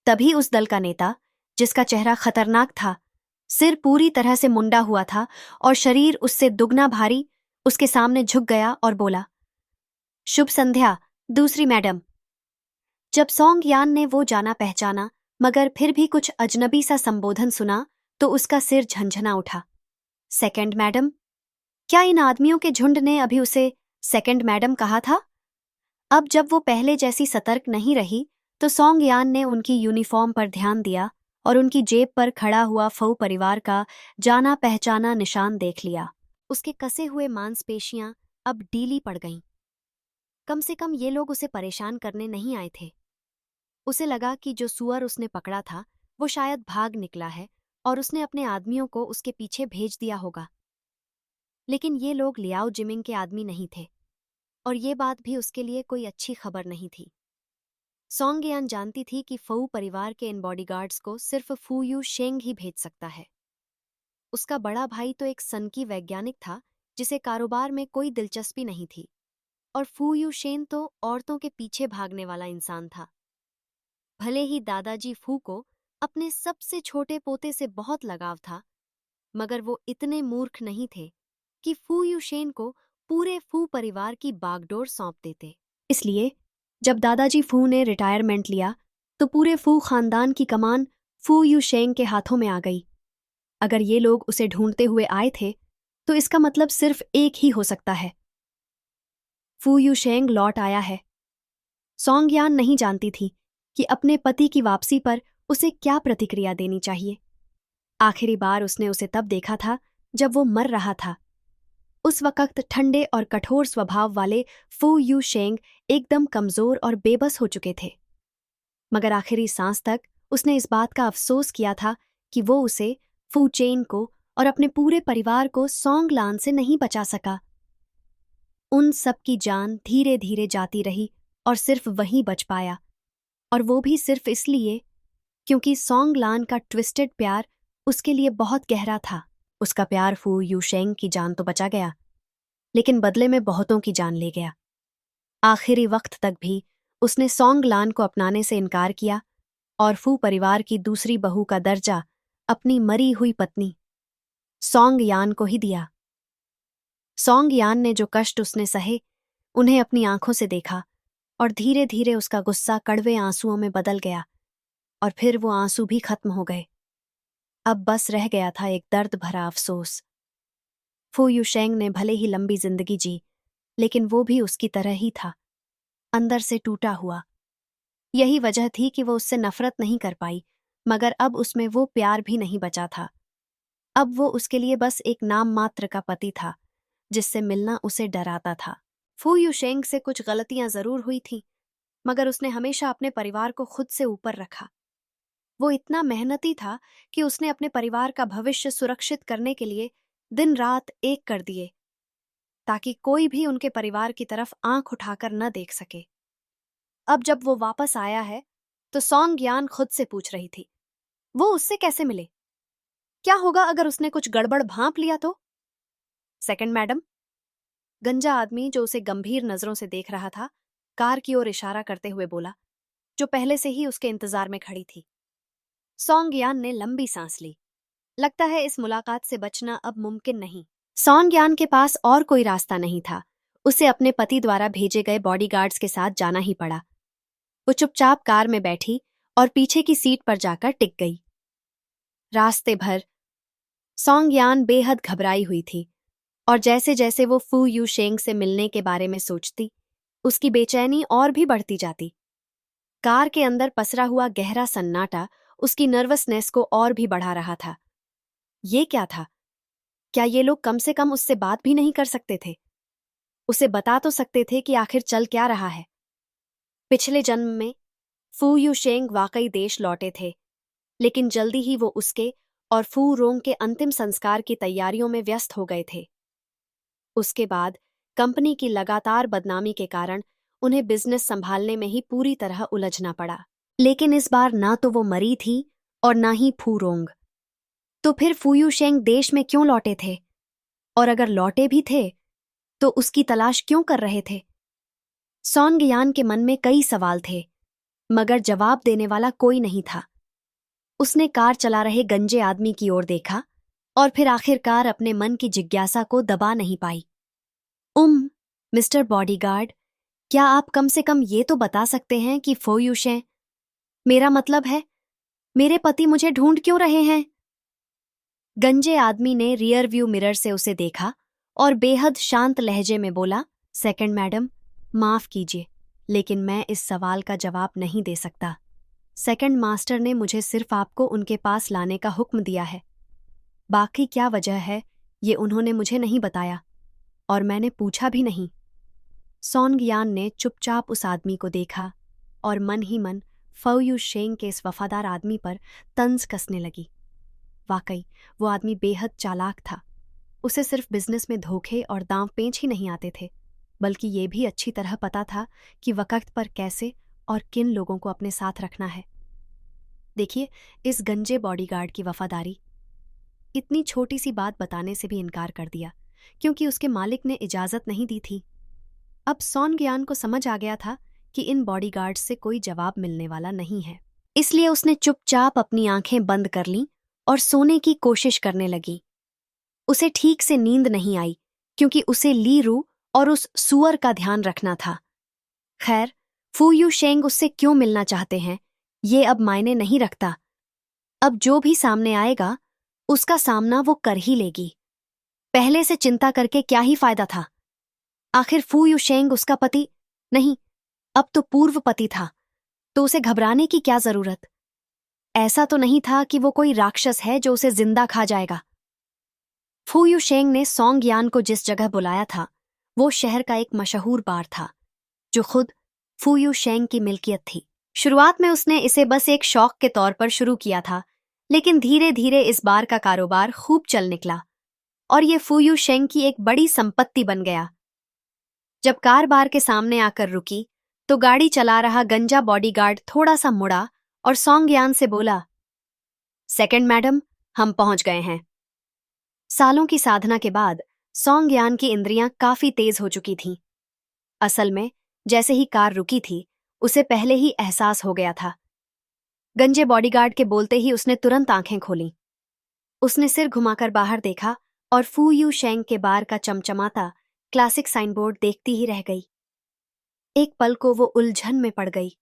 तभी उस दल का नेता, जिसका चेहरा खतरनाक था, सिर पूरी तरह से मुंडा हुआ था और शरीर उससे दुगना भारी, उसके सामने झुक गया और बोला, शुभ संध्या दूसरी मैडम। जब सॉन्ग यान ने वो जाना पहचाना मगर फिर भी कुछ अजनबी सा संबोधन सुना तो उसका सिर झंझना उठा। Second madam? क्या इन आदमियों के झुंड ने अभी उसे सेकंड मैडम कहा था? अब जब वो पहले जैसी सतर्क नहीं रही तो सॉन्ग यान ने उनकी यूनिफॉर्म पर ध्यान दिया और उनकी जेब पर खड़ा हुआ फऊ परिवार का जाना पहचाना निशान देख लिया। उसके कसे हुए मांसपेशियां अब ढीली पड़ गईं। कम से कम ये लोग उसे परेशान करने नहीं आए थे। उसे लगा कि जो सुअर उसने पकड़ा था वो शायद भाग निकला है और उसने अपने आदमियों को उसके पीछे भेज दिया होगा। लेकिन ये लोग लियाओ जिमिंग के आदमी नहीं थे और ये बात भी उसके लिए कोई अच्छी खबर नहीं थी। सॉन्ग यान जानती थी कि फऊ परिवार के इन बॉडीगार्ड्स को सिर्फ फू यू शेंग ही भेज सकता है। उसका बड़ा भाई तो एक सनकी वैज्ञानिक था जिसे कारोबार में कोई दिलचस्पी नहीं थी, और फू यू शेन तो औरतों के पीछे भागने वाला इंसान था। भले ही दादाजी फू को अपने सबसे छोटे पोते से बहुत लगाव था, मगर वो इतने मूर्ख नहीं थे कि फू यू शेन को पूरे फू परिवार की बागडोर सौंप देते। इसलिए जब दादाजी फू ने रिटायरमेंट लिया तो पूरे फू खानदान की कमान फू यू शेंग के हाथों में आ गई। अगर ये लोग उसे ढूंढते हुए आए थे तो इसका मतलब सिर्फ एक ही हो सकता है, फू यू शेंग लौट आया है। सॉन्ग यान नहीं जानती थी कि अपने पति की वापसी पर उसे क्या प्रतिक्रिया देनी चाहिए। आखिरी बार उसने उसे तब देखा था जब वो मर रहा था। उस वक्त ठंडे और कठोर स्वभाव वाले फू यू शेंग एकदम कमजोर और बेबस हो चुके थे। मगर आखिरी सांस तक उसने इस बात का अफसोस किया था कि वो उसे, फू चेन को और अपने पूरे परिवार को सॉन्ग लान से नहीं बचा सका। उन सब की जान धीरे धीरे जाती रही और सिर्फ वही बच पाया, और वो भी सिर्फ इसलिए क्योंकि सॉन्ग लान का ट्विस्टेड प्यार उसके लिए बहुत गहरा था। उसका प्यार फू यूशेंग की जान तो बचा गया, लेकिन बदले में बहुतों की जान ले गया। आखिरी वक्त तक भी उसने सॉन्ग लान को अपनाने से इनकार किया और फू परिवार की दूसरी बहू का दर्जा अपनी मरी हुई पत्नी सॉन्ग यान को ही दिया। सॉन्ग यान ने जो कष्ट उसने सहे उन्हें अपनी आंखों से देखा, और धीरे धीरे उसका गुस्सा कड़वे आंसुओं में बदल गया, और फिर वो आंसू भी खत्म हो गए। अब बस रह गया था एक दर्द भरा अफसोस। फू यूशेंग ने भले ही लंबी जिंदगी जी, लेकिन वो भी उसकी तरह ही था, अंदर से टूटा हुआ। यही वजह थी कि वो उससे नफरत नहीं कर पाई, मगर अब उसमें वो प्यार भी नहीं बचा था। अब वो उसके लिए बस एक नाम मात्र का पति था, जिससे मिलना उसे डराता था। फू यूशेंग से कुछ गलतियां जरूर हुई थीं, मगर उसने हमेशा अपने परिवार को खुद से ऊपर रखा। वो इतना मेहनती था कि उसने अपने परिवार का भविष्य सुरक्षित करने के लिए दिन रात एक कर दिए, ताकि कोई भी उनके परिवार की तरफ आंख उठाकर न देख सके। अब जब वो वापस आया है, तो सॉन्ग यान खुद से पूछ रही थी, वो उससे कैसे मिले? क्या होगा अगर उसने कुछ गड़बड़ भांप लिया तो? सेकंड मैडम, गंजा आदमी जो उसे गंभीर नजरों से देख रहा था, कार की ओर इशारा करते हुए बोला, जो पहले से ही उसके इंतजार में खड़ी थी। सॉन्ग यान ने लंबी सांस ली। लगता है इस मुलाकात से बचना अब मुमकिन नहीं। सॉन्ग यान के पास और कोई रास्ता नहीं था। उसे अपने पति द्वारा भेजे गए बॉडीगार्ड्स के साथ जाना ही पड़ा। वो चुपचाप कार में बैठी और पीछे की सीट पर जाकर टिक गई। रास्ते भर सॉन्ग यान बेहद घबराई हुई थी, और जैसे जैसे वो फू यू शेंग से मिलने के बारे में सोचती, उसकी बेचैनी और भी बढ़ती जाती। कार के अंदर पसरा हुआ गहरा सन्नाटा उसकी नर्वसनेस को और भी बढ़ा रहा था। ये क्या था? क्या ये लोग कम से कम उससे बात भी नहीं कर सकते थे? उसे बता तो सकते थे कि आखिर चल क्या रहा है। पिछले जन्म में फू यूशेंग वाकई देश लौटे थे, लेकिन जल्दी ही वो उसके और फू रोंग के अंतिम संस्कार की तैयारियों में व्यस्त हो गए थे। उसके बाद कंपनी की लगातार बदनामी के कारण उन्हें बिजनेस संभालने में ही पूरी तरह उलझना पड़ा। लेकिन इस बार ना तो वो मरी थी और ना ही फू रोंग। तो फिर फू यूशेंग देश में क्यों लौटे थे? और अगर लौटे भी थे, तो उसकी तलाश क्यों कर रहे थे? सॉन्ग यान के मन में कई सवाल थे, मगर जवाब देने वाला कोई नहीं था। उसने कार चला रहे गंजे आदमी की ओर देखा, और फिर आखिरकार अपने मन की जिज्ञासा को दबा नहीं पाई। मिस्टर बॉडीगार्ड, क्या आप कम से कम ये तो बता सकते हैं कि फो यूशें, मेरा मतलब है, मेरे पति मुझे ढूंढ क्यों रहे हैं? गंजे आदमी ने रियर व्यू मिरर से उसे देखा और बेहद शांत लहजे में बोला, सेकंड मैडम, माफ कीजिए, लेकिन मैं इस सवाल का जवाब नहीं दे सकता। सेकंड मास्टर ने मुझे सिर्फ आपको उनके पास लाने का हुक्म दिया है। बाकी क्या वजह है, ये उन्होंने मुझे नहीं बताया, और मैंने पूछा भी नहीं। सॉन्ग यान ने चुपचाप उस आदमी को देखा और मन ही मन फो यू शेंग के इस वफादार आदमी पर तंज कसने लगी। वाकई वो आदमी बेहद चालाक था। उसे सिर्फ बिजनेस में धोखे और दांव पेंच ही नहीं आते थे, बल्कि ये भी अच्छी तरह पता था कि वक्त पर कैसे और किन लोगों को अपने साथ रखना है। देखिए, इस गंजे बॉडीगार्ड की वफादारी इतनी छोटी सी बात बताने से भी इनकार कर दिया, क्योंकि उसके मालिक ने इजाजत नहीं दी थी। अब सॉन्ग यान को समझ आ गया था कि इन बॉडीगार्ड्स से कोई जवाब मिलने वाला नहीं है, इसलिए उसने चुपचाप अपनी आंखें बंद कर लीं और सोने की कोशिश करने लगी। उसे ठीक से नींद नहीं आई, क्योंकि उसे ली रू और उस सुअर का ध्यान रखना था। खैर, फू यू शेंग उससे क्यों मिलना चाहते हैं, ये अब मायने नहीं रखता। अब जो भी सामने आएगा, उसका सामना वो कर ही लेगी। पहले से चिंता करके क्या ही फायदा था? आखिर फू यू शेंग उसका पति नहीं, अब तो पूर्व पति था, तो उसे घबराने की क्या जरूरत? ऐसा तो नहीं था कि वो कोई राक्षस है जो उसे जिंदा खा जाएगा। फू यू शेंग ने सॉन्ग यान को जिस जगह बुलाया था, वो शहर का एक मशहूर बार था, जो खुद फू यू शेंग की मिल्कियत थी। शुरुआत में उसने इसे बस एक शौक के तौर पर शुरू किया था, लेकिन धीरे धीरे इस बार का कारोबार खूब चल निकला और ये फू यू शेंग की एक बड़ी संपत्ति बन गया। जब कार बार के सामने आकर रुकी, तो गाड़ी चला रहा गंजा बॉडीगार्ड थोड़ा सा मुड़ा और सॉन्ग यान से बोला, सेकंड मैडम, हम पहुंच गए हैं। सालों की साधना के बाद सॉन्ग यान की इंद्रियां काफी तेज हो चुकी थीं। असल में जैसे ही कार रुकी थी, उसे पहले ही एहसास हो गया था। गंजे बॉडीगार्ड के बोलते ही उसने तुरंत आंखें खोलीं। उसने सिर घुमाकर बाहर देखा और फू यू शेंग के बार का चमचमाता क्लासिक साइनबोर्ड देखती ही रह गई। एक पल को वो उलझन में पड़ गई।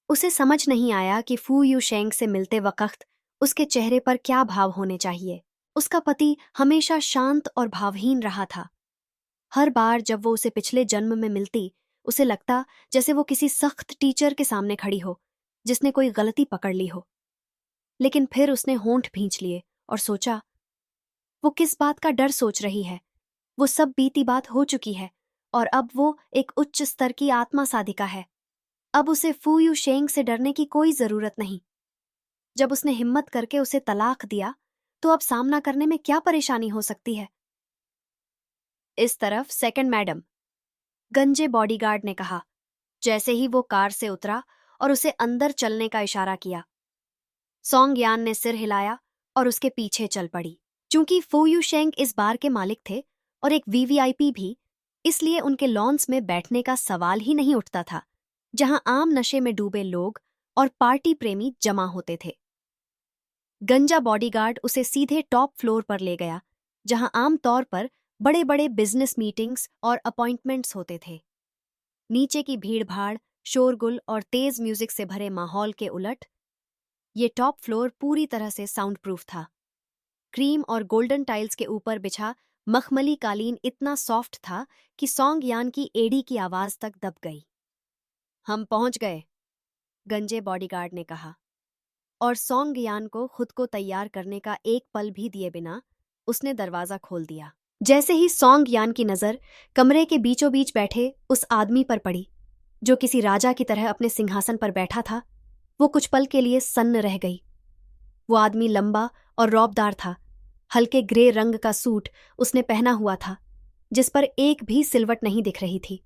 उसे समझ नहीं आया कि फू यू शेंग से मिलते वक्त उसके चेहरे पर क्या भाव होने चाहिए। उसका पति हमेशा शांत और भावहीन रहा था। हर बार जब वो उसे पिछले जन्म में मिलती, उसे लगता जैसे वो किसी सख्त टीचर के सामने खड़ी हो, जिसने कोई गलती पकड़ ली हो। लेकिन फिर उसने होंठ भींच लिए और सोचा, वो किस बात का डर सोच रही है? वो सब बीती बात हो चुकी है और अब वो एक उच्च स्तर की आत्मा साधिका है। अब उसे फू यू शेंग से डरने की कोई जरूरत नहीं। जब उसने हिम्मत करके उसे तलाक दिया, तो अब सामना करने में क्या परेशानी हो सकती है? इस तरफ सेकंड मैडम, गंजे बॉडीगार्ड ने कहा, जैसे ही वो कार से उतरा और उसे अंदर चलने का इशारा किया। सॉन्ग यान ने सिर हिलाया और उसके पीछे चल पड़ी। चूंकि फू यू शेंग इस बार के मालिक थे और एक वीवीआईपी भी, इसलिए उनके लॉन्स में बैठने का सवाल ही नहीं उठता था, जहां आम नशे में डूबे लोग और पार्टी प्रेमी जमा होते थे। गंजा बॉडीगार्ड उसे सीधे टॉप फ्लोर पर ले गया, जहां आम तौर पर बड़े बड़े बिजनेस मीटिंग्स और अपॉइंटमेंट्स होते थे। नीचे की भीड़-भाड़, शोरगुल और तेज म्यूजिक से भरे माहौल के उलट ये टॉप फ्लोर पूरी तरह से साउंड प्रूफ था। क्रीम और गोल्डन टाइल्स के ऊपर बिछा मखमली कालीन इतना सॉफ्ट था कि सॉन्ग यान की एड़ी की आवाज तक दब गई। हम पहुंच गए, गंजे बॉडीगार्ड ने कहा, और सॉन्ग यान को खुद को तैयार करने का एक पल भी दिए बिना उसने दरवाजा खोल दिया। जैसे ही सॉन्ग यान की नजर कमरे के बीचों बीच बैठे उस आदमी पर पड़ी, जो किसी राजा की तरह अपने सिंहासन पर बैठा था, वो कुछ पल के लिए सन्न रह गई। वो आदमी लंबा और रौबदार था। हल्के ग्रे रंग का सूट उसने पहना हुआ था, जिस पर एक भी सिलवट नहीं दिख रही थी।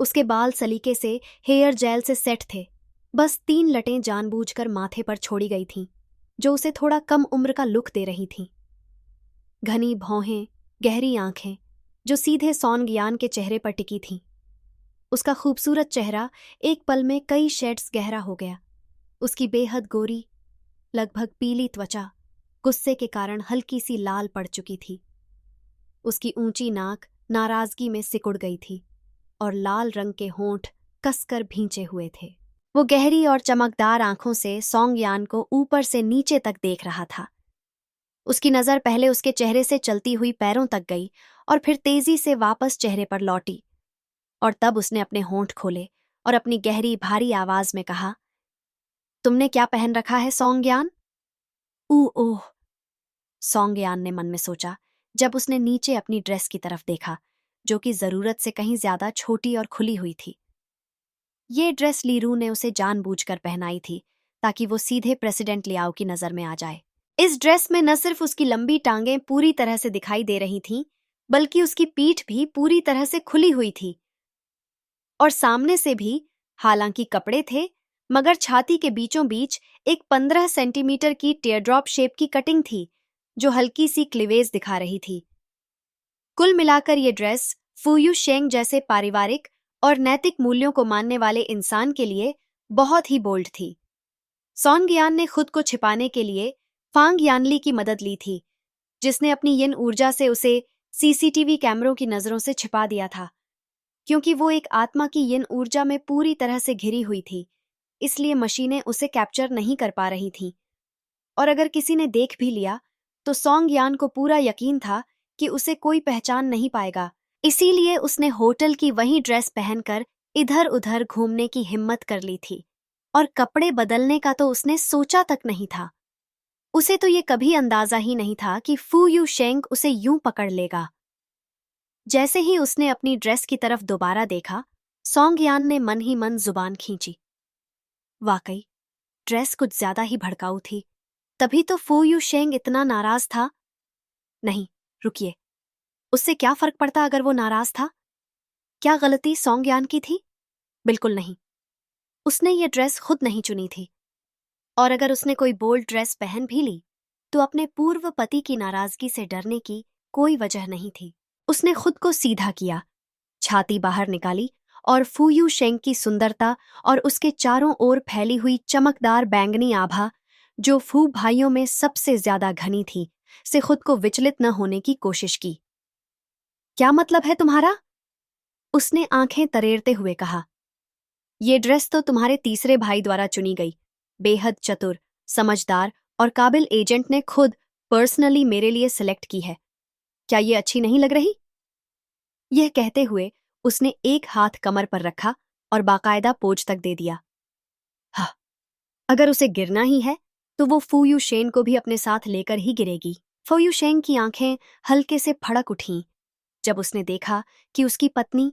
उसके बाल सलीके से हेयर जेल से सेट थे। बस 3 लटें जानबूझकर माथे पर छोड़ी गई थीं, जो उसे थोड़ा कम उम्र का लुक दे रही थीं। घनी भौहें, गहरी आंखें, जो सीधे सॉन्ग यान के चेहरे पर टिकी थीं। उसका खूबसूरत चेहरा एक पल में कई शेड्स गहरा हो गया। उसकी बेहद गोरी, लगभग पीली त्वचा गुस्से के कारण हल्की सी लाल पड़ चुकी थी। उसकी ऊंची नाक नाराजगी में सिकुड़ गई थी और लाल रंग के होंठ कसकर भींचे हुए थे। वो गहरी और चमकदार आंखों से सॉन्ग यान को ऊपर से नीचे तक देख रहा था। उसकी नजर पहले उसके चेहरे से चलती हुई पैरों तक गई और फिर तेजी से वापस चेहरे पर लौटी, और तब उसने अपने होंठ खोले और अपनी गहरी भारी आवाज में कहा, तुमने क्या पहन रखा है सॉन्ग यान? ओह, सॉन्ग यान ने मन में सोचा जब उसने नीचे अपनी ड्रेस की तरफ देखा, जो कि जरूरत से कहीं ज्यादा छोटी और खुली हुई थी। ये ड्रेस लीरू ने उसे जानबूझकर पहनाई थी, ताकि वो सीधे प्रेसिडेंट लियाओ की नजर में आ जाए। इस ड्रेस में न सिर्फ उसकी लंबी टांगें पूरी तरह से दिखाई दे रही थीं, बल्कि उसकी पीठ भी पूरी तरह से खुली हुई थी। और सामने से भी, हालांकि कपड़े थे, मगर छाती के बीचों बीच एक 15 सेंटीमीटर की टीयरड्रॉप शेप की कटिंग थी, जो हल्की सी क्लीवेज दिखा रही थी। कुल मिलाकर ये ड्रेस फू यू शेंग जैसे पारिवारिक और नैतिक मूल्यों को मानने वाले इंसान के लिए बहुत ही बोल्ड थी। सॉन्ग यान ने खुद को छिपाने के लिए फांग यानली की मदद ली थी, जिसने अपनी यिन ऊर्जा से उसे सीसीटीवी कैमरों की नजरों से छिपा दिया था। क्योंकि वो एक आत्मा की यिन ऊर्जा में पूरी तरह से घिरी हुई थी, इसलिए मशीनें उसे कैप्चर नहीं कर पा रही थीं। और अगर किसी ने देख भी लिया, तो सॉन्ग यान को पूरा यकीन था कि उसे कोई पहचान नहीं पाएगा। इसीलिए उसने होटल की वही ड्रेस पहनकर इधर उधर घूमने की हिम्मत कर ली थी, और कपड़े बदलने का तो उसने सोचा तक नहीं था। उसे तो ये कभी अंदाजा ही नहीं था कि फू यू शेंग उसे यूं पकड़ लेगा। जैसे ही उसने अपनी ड्रेस की तरफ दोबारा देखा, सॉन्ग यान ने मन ही मन जुबान खींची। वाकई ड्रेस कुछ ज्यादा ही भड़काऊ थी, तभी तो फू यू शेंग इतना नाराज था। नहीं, रुकिए, उससे क्या फर्क पड़ता अगर वो नाराज था? क्या गलती सॉन्ग यान की थी? बिल्कुल नहीं। उसने ये ड्रेस खुद नहीं चुनी थी, और अगर उसने कोई बोल्ड ड्रेस पहन भी ली तो अपने पूर्व पति की नाराजगी से डरने की कोई वजह नहीं थी। उसने खुद को सीधा किया, छाती बाहर निकाली, और फूयू शेंग की सुंदरता और उसके चारों ओर फैली हुई चमकदार बैंगनी आभा, जो फू भाइयों में सबसे ज्यादा घनी थी, से खुद को विचलित न होने की कोशिश की। क्या मतलब है तुम्हारा? उसने आंखें तरेरते हुए कहा। ये ड्रेस तो तुम्हारे तीसरे भाई द्वारा चुनी गई, बेहद चतुर, समझदार और काबिल एजेंट ने खुद पर्सनली मेरे लिए सिलेक्ट की है। क्या ये अच्छी नहीं लग रही? यह कहते हुए उसने एक हाथ कमर पर रखा और बाकायदा पोज तक दे दिया। हाँ, अगर उसे गिरना ही है तो वो फूयू शेन को भी अपने साथ लेकर ही गिरेगी। फूयू शेन की आंखें हल्के से फड़क उठीं जब उसने देखा कि उसकी पत्नी,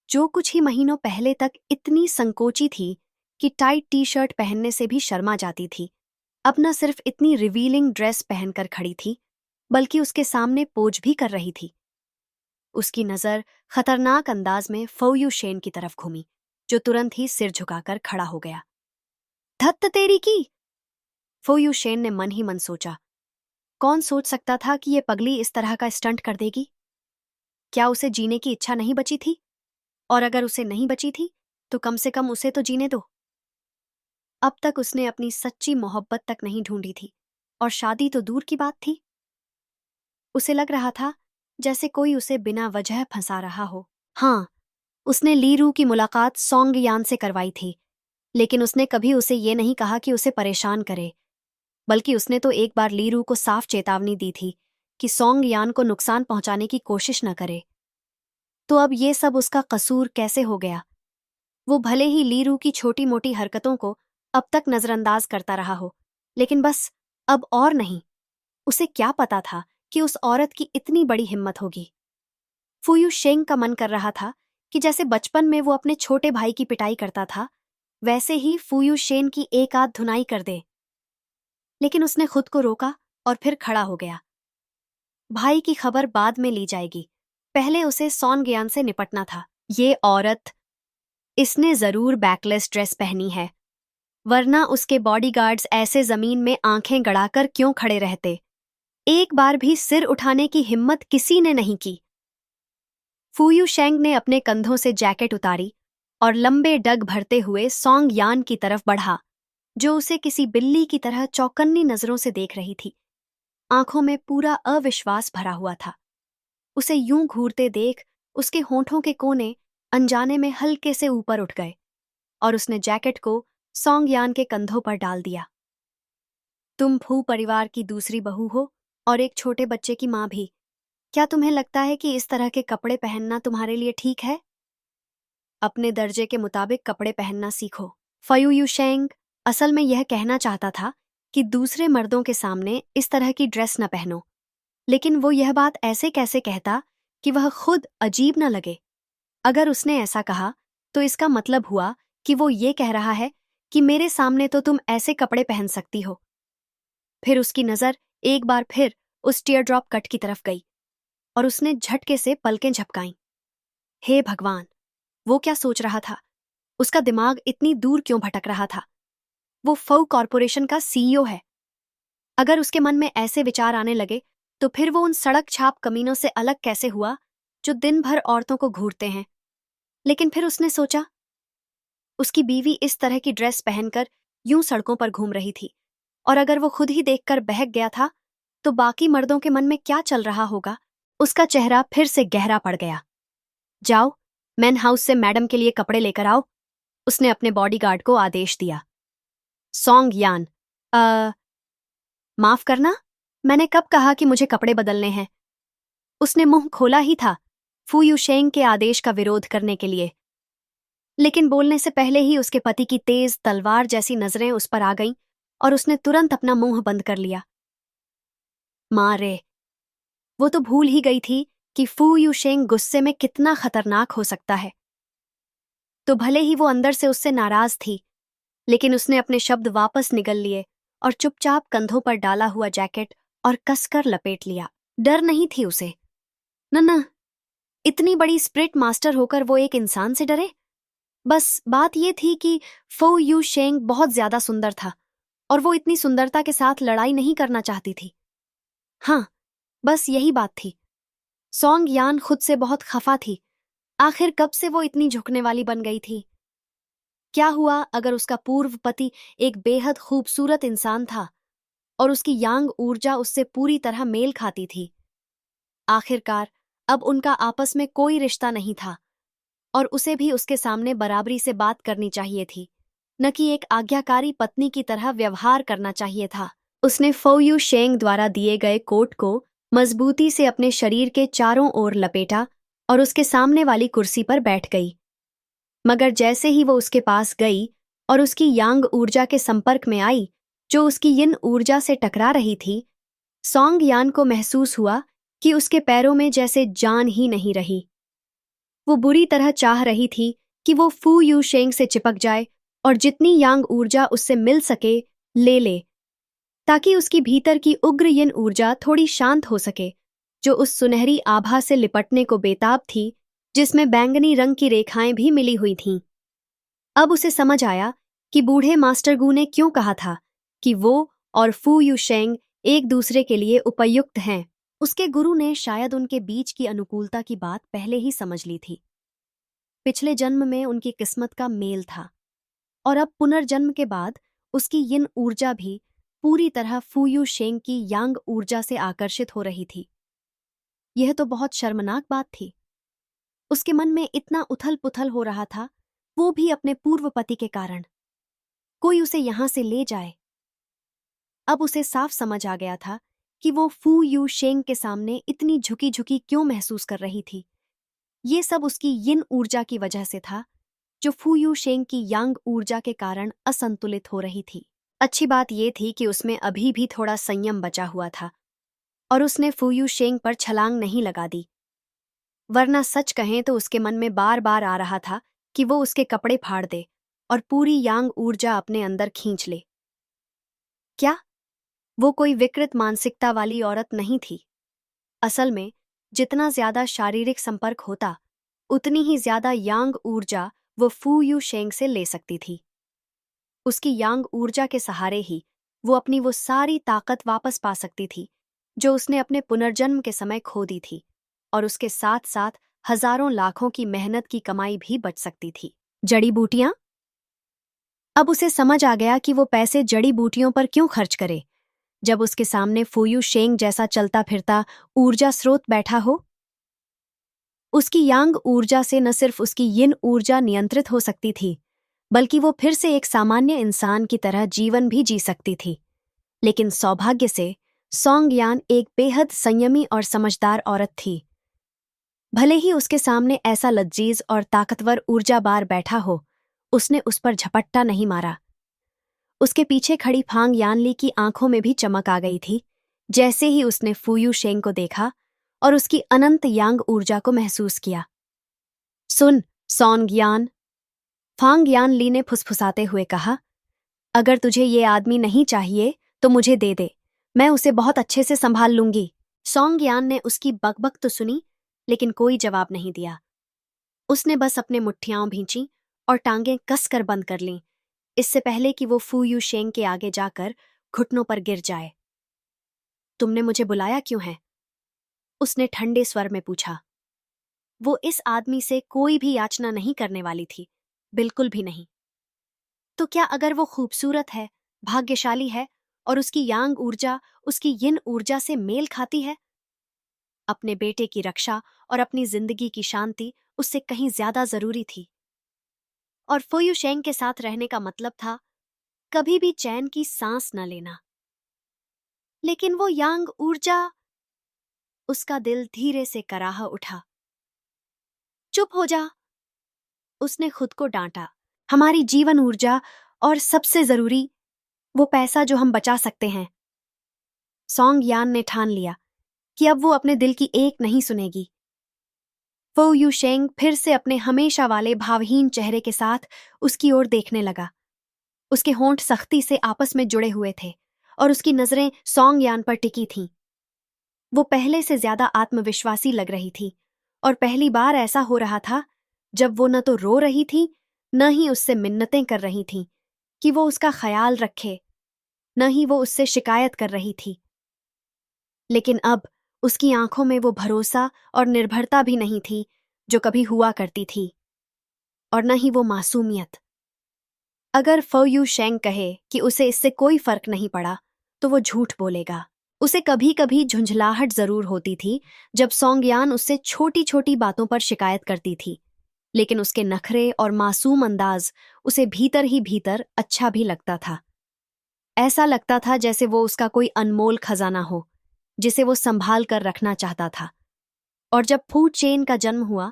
जो कुछ ही महीनों पहले तक इतनी संकोची थी कि टाइट टी शर्ट पहनने से भी शर्मा जाती थी, अब न सिर्फ इतनी रिवीलिंग ड्रेस पहनकर खड़ी थी, बल्कि उसके सामने पोज भी कर रही थी। उसकी नजर खतरनाक अंदाज में फौयू शेन की तरफ घूमी, जो तुरंत ही सिर झुकाकर खड़ा हो गया। धत्त तेरी की! फौयू शेन ने मन ही मन सोचा। कौन सोच सकता था कि ये पगली इस तरह का स्टंट कर देगी? क्या उसे जीने की इच्छा नहीं बची थी? और अगर उसे नहीं बची थी तो कम से कम उसे तो जीने दो। अब तक उसने अपनी सच्ची मोहब्बत तक नहीं ढूंढी थी, और शादी तो दूर की बात थी। उसे लग रहा था जैसे कोई उसे बिना वजह फंसा रहा हो। हाँ, उसने ली रू की मुलाकात सॉन्ग यान से करवाई थी, लेकिन उसने कभी उसे ये नहीं कहा कि उसे परेशान करे, बल्कि उसने तो एक बार ली रू को साफ चेतावनी दी थी कि सॉन्ग यान को नुकसान पहुंचाने की कोशिश न करे। तो अब ये सब उसका कसूर कैसे हो गया? वो भले ही ली रू की छोटी मोटी हरकतों को अब तक नजरअंदाज करता रहा हो, लेकिन बस अब और नहीं। उसे क्या पता था कि उस औरत की इतनी बड़ी हिम्मत होगी। फूयू शेंग का मन कर रहा था कि जैसे बचपन में वो अपने छोटे भाई की पिटाई करता था, वैसे ही फूयू शेन की एक आध धुनाई कर दे। लेकिन उसने खुद को रोका और फिर खड़ा हो गया। भाई की खबर बाद में ली जाएगी, पहले उसे सॉन ज्ञान से निपटना था। ये औरत, इसने जरूर बैकलेस ड्रेस पहनी है, वरना उसके बॉडीगार्ड्स ऐसे जमीन में आंखें गड़ाकर क्यों खड़े रहते? एक बार भी सिर उठाने की हिम्मत किसी ने नहीं की। फूयू शेंग ने अपने कंधों से जैकेट उतारी और लंबे डग भरते हुए सॉन्ग यान की तरफ बढ़ा, जो उसे किसी बिल्ली की तरह चौकन्नी नजरों से देख रही थी। आंखों में पूरा अविश्वास भरा हुआ था। उसे यूं घूरते देख उसके होंठों के कोने अनजाने में हल्के से ऊपर उठ गए, और उसने जैकेट को सॉन्ग यान के कंधों पर डाल दिया। तुम फू परिवार की दूसरी बहू हो और एक छोटे बच्चे की मां भी। क्या तुम्हें लगता है कि इस तरह के कपड़े पहनना तुम्हारे लिए ठीक है? अपने दर्जे के मुताबिक कपड़े पहनना सीखो। फयू यू शेंग असल में यह कहना चाहता था कि दूसरे मर्दों के सामने इस तरह की ड्रेस न पहनो, लेकिन वो यह बात ऐसे कैसे कहता कि वह खुद अजीब न लगे। अगर उसने ऐसा कहा तो इसका मतलब हुआ कि वो ये कह रहा है कि मेरे सामने तो तुम ऐसे कपड़े पहन सकती हो। फिर उसकी नजर एक बार फिर उस टीयर ड्रॉप कट की तरफ गई, और उसने झटके से पलकें झपकाईं। हे भगवान, वो क्या सोच रहा था? उसका दिमाग इतनी दूर क्यों भटक रहा था? वो फऊ कॉरपोरेशन का सीईओ है। अगर उसके मन में ऐसे विचार आने लगे तो फिर वो उन सड़क छाप कमीनों से अलग कैसे हुआ जो दिन भर औरतों को घूरते हैं? लेकिन फिर उसने सोचा, उसकी बीवी इस तरह की ड्रेस पहनकर यूं सड़कों पर घूम रही थी, और अगर वो खुद ही देखकर बहक गया था तो बाकी मर्दों के मन में क्या चल रहा होगा? उसका चेहरा फिर से गहरा पड़ गया। जाओ, मैन हाउस से मैडम के लिए कपड़े लेकर आओ, उसने अपने बॉडीगार्ड को आदेश दिया। सॉन्ग यान, माफ करना, मैंने कब कहा कि मुझे कपड़े बदलने हैं? उसने मुंह खोला ही था फू यू शेंग के आदेश का विरोध करने के लिए। लेकिन बोलने से पहले ही उसके पति की तेज तलवार जैसी नजरें उस पर आ गईं और उसने तुरंत अपना मुंह बंद कर लिया। माँ रे, वो तो भूल ही गई थी कि फू यूशेंग गुस्से में कितना खतरनाक हो सकता है। तो भले ही वो अंदर से उससे नाराज थी, लेकिन उसने अपने शब्द वापस निगल लिए और चुपचाप कंधों पर डाला हुआ जैकेट और कसकर लपेट लिया। डर नहीं थी उसे। न, इतनी बड़ी स्प्रिट मास्टर होकर वो एक इंसान से डरे? बस बात ये थी कि फो यू शेंग बहुत ज्यादा सुंदर था और वो इतनी सुंदरता के साथ लड़ाई नहीं करना चाहती थी। हाँ, बस यही बात थी। सॉन्ग यान खुद से बहुत खफा थी। आखिर कब से वो इतनी झुकने वाली बन गई थी? क्या हुआ अगर उसका पूर्व पति एक बेहद खूबसूरत इंसान था और उसकी यांग ऊर्जा उससे पूरी तरह मेल खाती थी? आखिरकार अब उनका आपस में कोई रिश्ता नहीं था और उसे भी उसके सामने बराबरी से बात करनी चाहिए थी, न कि एक आज्ञाकारी पत्नी की तरह व्यवहार करना चाहिए था। उसने फोयू शेंग द्वारा दिए गए कोट को मजबूती से अपने शरीर के चारों ओर लपेटा और उसके सामने वाली कुर्सी पर बैठ गई। मगर जैसे ही वो उसके पास गई और उसकी यांग ऊर्जा के संपर्क में आई, जो उसकी यिन ऊर्जा से टकरा रही थी, सॉन्ग यान को महसूस हुआ कि उसके पैरों में जैसे जान ही नहीं रही। वो बुरी तरह चाह रही थी कि वो फू यू शेंग से चिपक जाए और जितनी यांग ऊर्जा उससे मिल सके ले ले, ताकि उसकी भीतर की उग्र यिन ऊर्जा थोड़ी शांत हो सके, जो उस सुनहरी आभा से लिपटने को बेताब थी, जिसमें बैंगनी रंग की रेखाएं भी मिली हुई थीं। अब उसे समझ आया कि बूढ़े मास्टर गू ने क्यों कहा था कि वो और फू यू शेंग एक दूसरे के लिए उपयुक्त हैं। उसके गुरु ने शायद उनके बीच की अनुकूलता की बात पहले ही समझ ली थी। पिछले जन्म में उनकी किस्मत का मेल था और अब पुनर्जन्म के बाद उसकी यिन ऊर्जा भी पूरी तरह फू यू शेंग की यांग ऊर्जा से आकर्षित हो रही थी। यह तो बहुत शर्मनाक बात थी। उसके मन में इतना उथल पुथल हो रहा था, वो भी अपने पूर्व पति के कारण। कोई उसे यहां से ले जाए। अब उसे साफ समझ आ गया था कि वो फू यू शेंग के सामने इतनी झुकी झुकी क्यों महसूस कर रही थी। ये सब उसकी यिन ऊर्जा की वजह से था, जो फू यू शेंग की यांग ऊर्जा के कारण असंतुलित हो रही थी। अच्छी बात यह थी कि उसमें अभी भी थोड़ा संयम बचा हुआ था और उसने फू यू शेंग पर छलांग नहीं लगा दी। वरना सच कहें तो उसके मन में बार बार आ रहा था कि वो उसके कपड़े फाड़ दे और पूरी यांग ऊर्जा अपने अंदर खींच ले। क्या वो कोई विकृत मानसिकता वाली औरत नहीं थी? असल में जितना ज्यादा शारीरिक संपर्क होता, उतनी ही ज्यादा यांग ऊर्जा वो फू यू शेंग से ले सकती थी। उसकी यांग ऊर्जा के सहारे ही वो अपनी वो सारी ताकत वापस पा सकती थी, जो उसने अपने पुनर्जन्म के समय खो दी थी, और उसके साथ साथ हजारों लाखों की मेहनत की कमाई भी बच सकती थी। जड़ी बूटियां? अब उसे समझ आ गया कि वो पैसे जड़ी बूटियों पर क्यों खर्च करे, जब उसके सामने फूयू शेंग जैसा चलता फिरता ऊर्जा स्रोत बैठा हो। उसकी यांग ऊर्जा से न सिर्फ उसकी यिन ऊर्जा नियंत्रित हो सकती थी, बल्कि वो फिर से एक सामान्य इंसान की तरह जीवन भी जी सकती थी। लेकिन सौभाग्य से सॉन्ग यान एक बेहद संयमी और समझदार औरत थी। भले ही उसके सामने ऐसा लज्जीज और ताकतवर ऊर्जा बार बैठा हो, उसने उस पर झपट्टा नहीं मारा। उसके पीछे खड़ी फांग यानली की आंखों में भी चमक आ गई थी, जैसे ही उसने फूयू शेंग को देखा और उसकी अनंत यांग ऊर्जा को महसूस किया। सुन, सॉन्ग यान, फांग यान ली ने फुसफुसाते हुए कहा, अगर तुझे ये आदमी नहीं चाहिए तो मुझे दे दे, मैं उसे बहुत अच्छे से संभाल लूंगी। सॉन्ग यान ने उसकी बकबक तो सुनी, लेकिन कोई जवाब नहीं दिया। उसने बस अपने मुट्ठियां भींची और टांगें कसकर बंद कर लीं, इससे पहले कि वो फू यू शेंग के आगे जाकर घुटनों पर गिर जाए। तुमने मुझे बुलाया क्यों है? उसने ठंडे स्वर में पूछा। वो इस आदमी से कोई भी याचना नहीं करने वाली थी, बिल्कुल भी नहीं। तो क्या अगर वो खूबसूरत है, भाग्यशाली है और उसकी यांग ऊर्जा उसकी यिन ऊर्जा से मेल खाती है? अपने बेटे की रक्षा और अपनी जिंदगी की शांति उससे कहीं ज्यादा जरूरी थी। और फोयू शेंग के साथ रहने का मतलब था कभी भी चैन की सांस न लेना। लेकिन वो यांग ऊर्जा, उसका दिल धीरे से कराह उठा। चुप हो जा, उसने खुद को डांटा। हमारी जीवन ऊर्जा और सबसे जरूरी वो पैसा जो हम बचा सकते हैं। सॉन्ग यान ने ठान लिया कि अब वो अपने दिल की एक नहीं सुनेगी। फो यूशेंग फिर से अपने हमेशा वाले भावहीन चेहरे के साथ उसकी ओर देखने लगा। उसके होंठ सख्ती से आपस में जुड़े हुए थे और उसकी नजरें सॉन्ग यान पर टिकी थीं। वो पहले से ज्यादा आत्मविश्वासी लग रही थी और पहली बार ऐसा हो रहा था जब वो न तो रो रही थी न ही उससे मिन्नतें कर रही थी कि वो उसका ख्याल रखे, न ही वो उससे शिकायत कर रही थी। लेकिन अब उसकी आंखों में वो भरोसा और निर्भरता भी नहीं थी जो कभी हुआ करती थी, और न ही वो मासूमियत। अगर फो यू शेंग कहे कि उसे इससे कोई फर्क नहीं पड़ा तो वो झूठ बोलेगा। उसे कभी कभी झुंझलाहट जरूर होती थी जब सॉन्गयान उससे छोटी छोटी बातों पर शिकायत करती थी, लेकिन उसके नखरे और मासूम अंदाज उसे भीतर ही भीतर अच्छा भी लगता था। ऐसा लगता था जैसे वो उसका कोई अनमोल खजाना हो जिसे वो संभाल कर रखना चाहता था। और जब फूड चेन का जन्म हुआ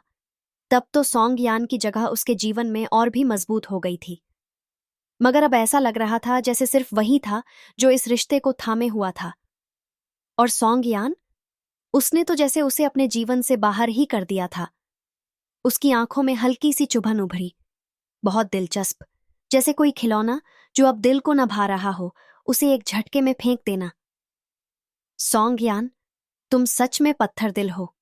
तब तो सॉन्गयान की जगह उसके जीवन में और भी मजबूत हो गई थी। मगर अब ऐसा लग रहा था जैसे सिर्फ वही था जो इस रिश्ते को थामे हुआ था। और सॉन्गयान, उसने तो जैसे उसे अपने जीवन से बाहर ही कर दिया था। उसकी आंखों में हल्की सी चुभन उभरी। बहुत दिलचस्प, जैसे कोई खिलौना जो अब दिल को न भा रहा हो उसे एक झटके में फेंक देना। सॉन्गयान, तुम सच में पत्थर दिल हो।